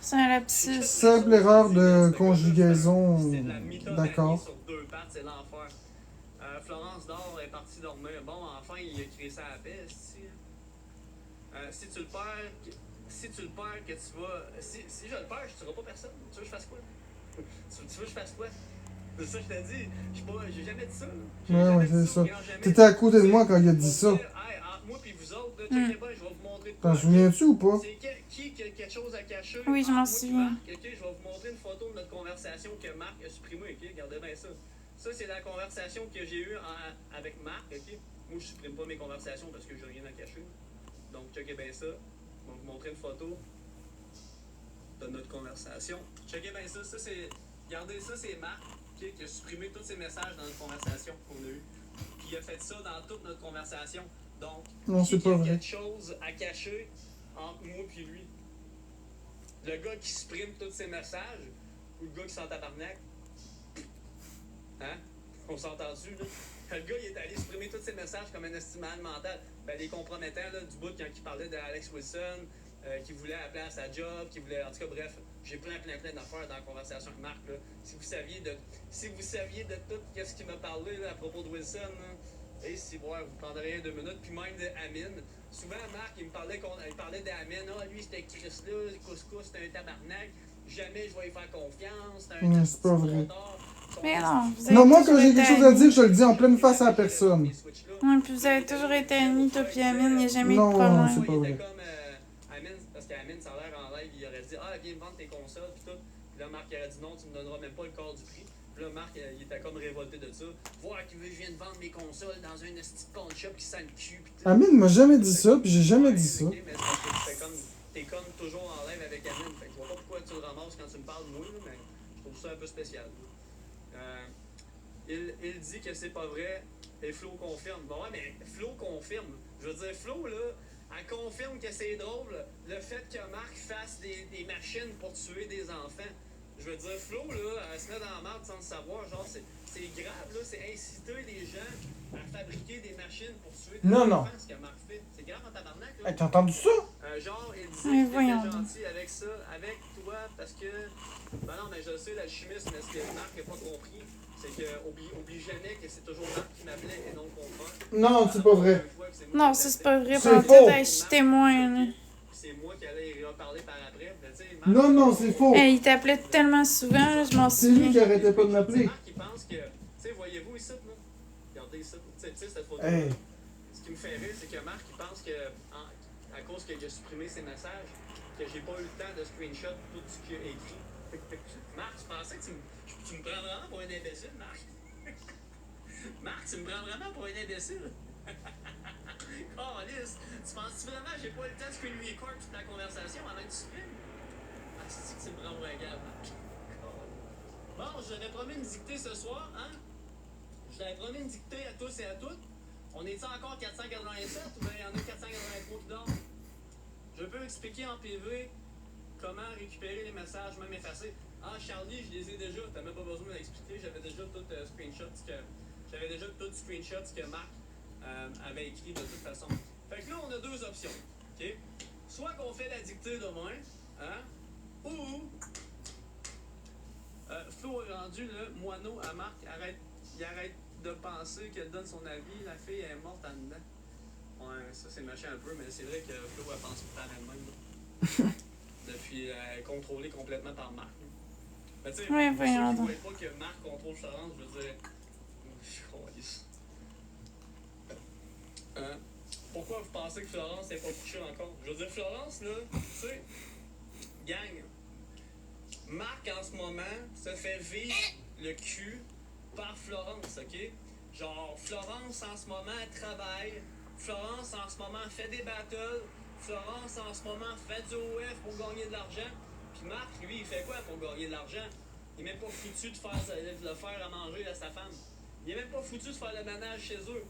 C'est un lapsus. Simple erreur de conjugaison. D'accord. Sur deux pattes, c'est l'enfer. Florence dort, est partie dormir. Bon, enfin, il a créé ça à la paix, si tu le perds, que tu vas... Si je le perds, je tuerai pas personne. Tu veux que je fasse quoi? Tu veux que je fasse quoi? C'est ça que je t'ai dit. J'ai jamais dit ça. Ouais, c'est ça. T'étais à côté de moi quand il a dit ça. Moi pis vous autres, checkez bien, je vais vous montrer de quoi. T'en souviens-tu ou pas? C'est qui a quelque chose à cacher? Oui, je m'en souviens. Je vais vous montrer une photo de notre conversation que Marc a supprimée, ok? Regardez bien ça. Ça, c'est la conversation que j'ai eue avec Marc, ok? Moi, je supprime pas mes conversations parce que j'ai rien à cacher. Donc, checkez bien ça. Je vais vous montrer une photo de notre conversation. Checkez bien ça. Regardez ça, c'est Marc qui a supprimé tous ces messages dans notre conversation qu'on a eue. Puis il a fait ça dans toute notre conversation. Donc, non, c'est pas vrai. Quelque chose à cacher entre moi et lui. Le gars qui supprime tous ses messages ou le gars qui s'en tabarnak? Hein? On s'entend-tu, là? Le gars, il est allé supprimer tous ses messages comme un estimant mental. Ben, les compromettants, là, du bout quand il parlait d'Alex Wilson, qui voulait appeler à sa job, qui voulait... En tout cas, bref, j'ai plein d'affaires dans la conversation avec Marc, là. Si vous saviez de tout ce qu'il m'a parlé, là, à propos de Wilson, là, et si, ouais, vous prendrez 2 minutes, puis même de Amine. Souvent, Marc, il parlait d'Amine. Ah, lui, c'était Chris-là, Couscous, c'était un tabarnak. Jamais je vais y faire confiance. C'est pas vrai. Mais non, non, moi, quand j'ai quelque chose à dire, je le dis en pleine face à la personne. Oui, puis vous avez toujours été amis, toi puis Amine, il n'y a jamais eu de Non, problème. c'est pas vrai. Comme Amine, parce qu'Amine, ça a l'air en live, il aurait dit ah, viens me vendre tes consoles, puis tout. Puis là, Marc, il aurait dit non, tu me donneras même pas le quart du prix. Puis là, Marc, il était comme révolté de ça. Voir qu'il veut que je vienne vendre mes consoles dans un petit pawn shop qui sent le cul. Amine m'a jamais dit ça, puis j'ai jamais dit ça. Mais t'es comme toujours en live avec Amine. Fait que je vois pas pourquoi tu le ramasses quand tu me parles de moi, mais je trouve ça un peu spécial. Il dit que c'est pas vrai et Flo confirme. Bon, ouais, mais Flo confirme. Je veux dire, Flo, là, elle confirme que c'est drôle le fait que Marc fasse des machines pour tuer des enfants. Je veux dire, Flo, là, elle se met dans la merde sans le savoir. Genre, c'est grave, là. C'est inciter les gens à fabriquer des machines pour tuer des enfants, ce que Marc fait. C'est grave en tabarnak, là. Hey, t'as entendu ça? Genre, il dit que t'es gentil avec ça, avec toi, parce que... Ben non, mais je sais, l'alchimiste, mais ce que Marc n'a pas compris, c'est que oublie jamais que c'est toujours Marc qui m'appelait et non le contraire. Non, c'est pas vrai. Non, ça c'est pas vrai. C'est faux. Je suis témoin, là. C'est moi qui allais y reparler par après. Tu sais, Non, non, c'est faux. Hey, il t'appelait tellement souvent, là, je m'en C'est lui qui souviens. arrêtait pas de m'appeler. Marc, il pense que. Tu sais, voyez-vous ici, là? Regardez ici. Tu sais, cette photo. Hey. Ce qui me fait rire, c'est que Marc, il pense que, à cause qu'il a supprimé ses messages, que j'ai pas eu le temps de screenshot tout ce qu'il a écrit. Marc, tu pensais que tu me prends vraiment pour un imbécile, Marc? Marc, tu me prends vraiment pour un imbécile? Oh, Alice, tu penses-tu vraiment que j'ai pas eu le temps de screen record toute la conversation pendant que tu supprimes? Ah, c'est que tu me prends pour un gars, Marc. Bon, je t'avais promis une dictée ce soir, hein? Je t'avais promis une dictée à tous et à toutes. On est-tu encore 487 ou bien il y en a 483 qui dorment? Je peux expliquer en PV comment récupérer les messages, même effacés. Ah, Charlie, je les ai déjà. T'as même pas besoin d'expliquer. J'avais déjà tout screenshot ce que Marc avait écrit de toute façon. Fait que là, on a deux options. OK? Soit qu'on fait la dictée demain, hein? Ou Flo est rendu le moineau à Marc. Il arrête de penser qu'elle donne son avis. La fille est morte en dedans. Ouais, ça c'est méchant un peu, mais c'est vrai que Flo elle pense par elle-même. Depuis contrôlée complètement par Marc. Mais tu sais, Ouais, pour ceux qui ne voyons. voient pas que Marc contrôle Florence, je veux dire. Pourquoi vous pensez que Florence n'est pas couchée encore? Je veux dire, Florence, là, tu sais, gang, Marc en ce moment se fait vivre le cul par Florence, ok? Genre, Florence en ce moment travaille, Florence en ce moment fait des battles, Florence en ce moment fait du OF pour gagner de l'argent, puis Marc, lui, il fait quoi pour gagner de l'argent? Il est même pas foutu de le faire à manger à sa femme. Il est même pas foutu de faire le ménage chez eux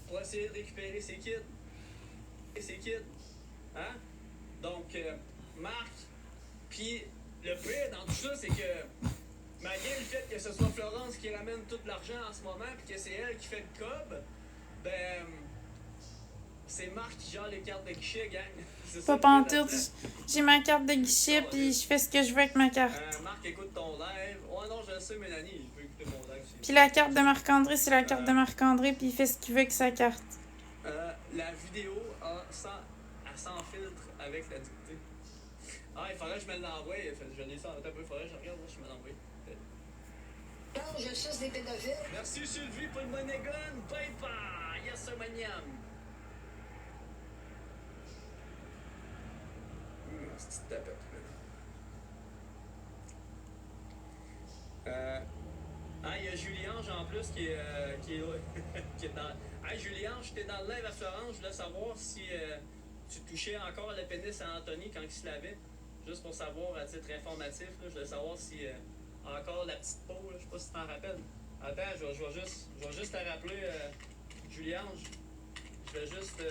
pour essayer de récupérer ses kids. Hein? Donc, Marc, puis le pire dans tout ça, c'est que malgré le fait que ce soit Florence qui ramène tout l'argent en ce moment, puis que c'est elle qui fait le cob, ben, c'est Marc qui gère les cartes de guichet, gang. Pas pantoute. J'ai ma carte de guichet, puis je fais ce que je veux avec ma carte. Marc, écoute ton live. Oh non, je le sais, Mélanie, je peux écouter mon live aussi. Puis la carte de Marc-André, c'est la carte de Marc-André, puis il fait ce qu'il veut avec sa carte. La vidéo sans filtre avec la dictée. Ah, il faudrait que je me l'envoie. Je l'ai ça en tête, il faudrait que je regarde, je me l'envoie. Quand je suce des pédophiles. Merci Sylvie pour le monégon. Paper. Yes, sir, maniam. Petite tapette. Il y a Julie-Ange en plus qui est dans. Hey Julie-Ange, j'étais dans le live à Florence, je voulais savoir si tu touchais encore le pénis à Anthony quand il se lavait. Juste pour savoir à titre informatif, là, je voulais savoir si encore la petite peau, là, je sais pas si tu t'en rappelles. Attends, je vais juste te rappeler, Julie-Ange. Je vais juste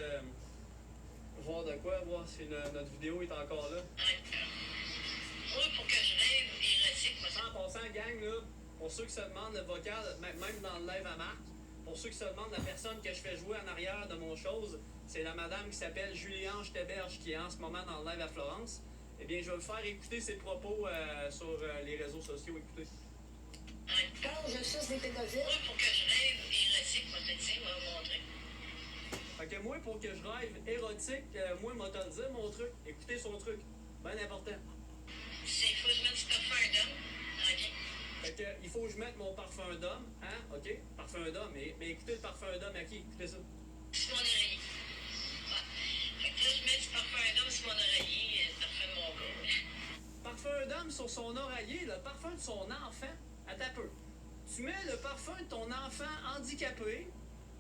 voir de quoi, voir si notre vidéo est encore là. Oui, pour que je rêve érotique. En passant, gang, là, pour ceux qui se demandent le vocal, même dans le live à Marc, pour ceux qui se demandent la personne que je fais jouer en arrière de mon chose, c'est la madame qui s'appelle Julie-Ange Théberge qui est en ce moment dans le live à Florence. Eh bien, je vais vous faire écouter ses propos sur les réseaux sociaux. Écoutez. Quand je suce des pédophiles. Oui, pour que je rêve érotique, moi, je vais vous montrer. Fait que moi, pour que je rêve érotique, moi, m'a te le dire, mon truc. Écoutez son truc. Ben important. Il faut que je mette du parfum d'homme. OK. Fait que, il faut que je mette mon parfum d'homme, hein? OK? Parfum d'homme. Mais écoutez le parfum d'homme à qui? Écoutez ça. Sur mon oreiller. Ouais. Fait que là, je mets du parfum d'homme sur mon oreiller, le parfum de mon gars. Parfum d'homme sur son oreiller, le parfum de son enfant. Attends un peu. Tu mets le parfum de ton enfant handicapé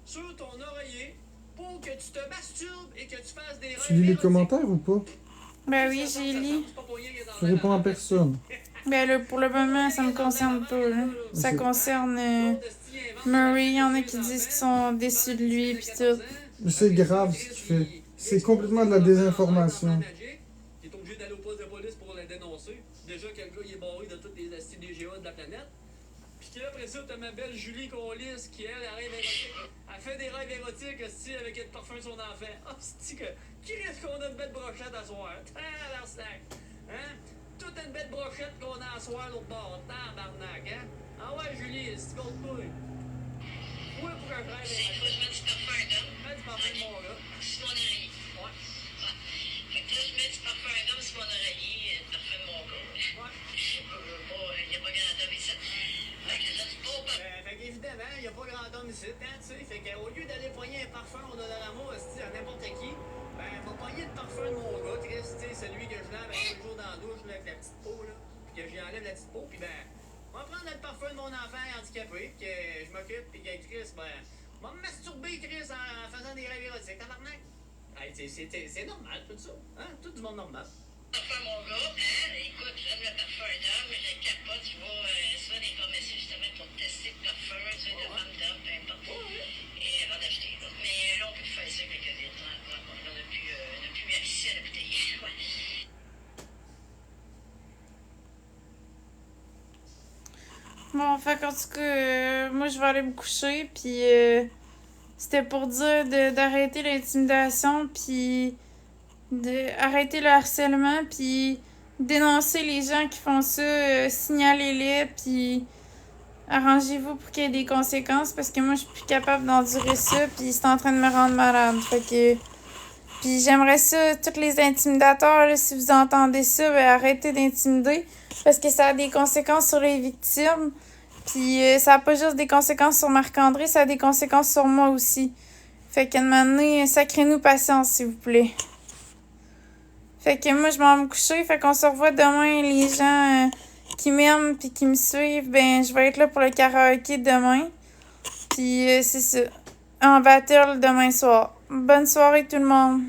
sur ton oreiller pour que tu te masturbes et que tu fasses des rêves. Tu lis les érotiques. commentaires ou pas? Ben oui, j'ai lu. Tu réponds à personne. Ben là, pour le moment, ça me concerne pas, là. Ça concerne Murray. Il y en a qui disent qu'ils sont déçus de lui, pis tout. Mais c'est grave ce qu'il fait. C'est complètement de la désinformation. Il est obligé d'aller au poste de police pour le dénoncer. Déjà que le gars il est barré de toutes les DGA de la planète. Puis après ça, t'as ma belle Julie Collis qui, elle rêve érotique. Elle fait des rêves érotiques aussi avec le parfum de son enfant. Oh, c'est que. Qui reste qu'on a une belle brochette à soir? Tabarnak! Hein? Toute une belle brochette qu'on a à soir l'autre bord. Tabarnak, hein? Ah ouais, Julie, c'est qu'on te couille. Oui, pour un rêve érotique. Faut que je mette du parfum d'homme. Mets du parfum de mon gars. Sur mon oreiller. Ouais. Fait que là, je mets du parfum d'homme sur mon oreiller, le parfum de que j'y enlève la petite peau, puis ben, on va prendre le parfum de mon enfant handicapé, que je m'occupe, puis que Chris, ben, on va me masturber, Chris, en faisant des rêves érotiques, tabarnak. Hey, c'est normal, tout ça, hein, tout du monde normal. Parfum, mon gars, hein, écoute, j'aime le parfum d'homme, je capote, tu vois, ça, des pharmacies, justement, pour tester le parfum, tu sais, de femme d'homme, peu importe, et avant d'acheter, là. Mais là, on peut plus faire ça avec le COVID, hein, on n'a plus accès à la bouteille, ouais. Bon, fait qu'en tout cas, moi je vais aller me coucher, puis c'était pour dire d'arrêter l'intimidation, puis d'arrêter le harcèlement, puis dénoncer les gens qui font ça, signalez-les, puis arrangez-vous pour qu'il y ait des conséquences, parce que moi je suis plus capable d'endurer ça, puis c'est en train de me rendre malade. Fait que. Puis j'aimerais ça, tous les intimidateurs, là, si vous entendez ça, ben arrêtez d'intimider, parce que ça a des conséquences sur les victimes. Puis ça a pas juste des conséquences sur Marc-André, ça a des conséquences sur moi aussi. Fait qu'à un moment donné, sacrez-nous patience, s'il vous plaît. Fait que moi, je m'en vais me coucher. Fait qu'on se revoit demain, les gens qui m'aiment puis qui me suivent. Ben, je vais être là pour le karaoké demain. Puis c'est ça. En battle demain soir. Bonne soirée tout le monde.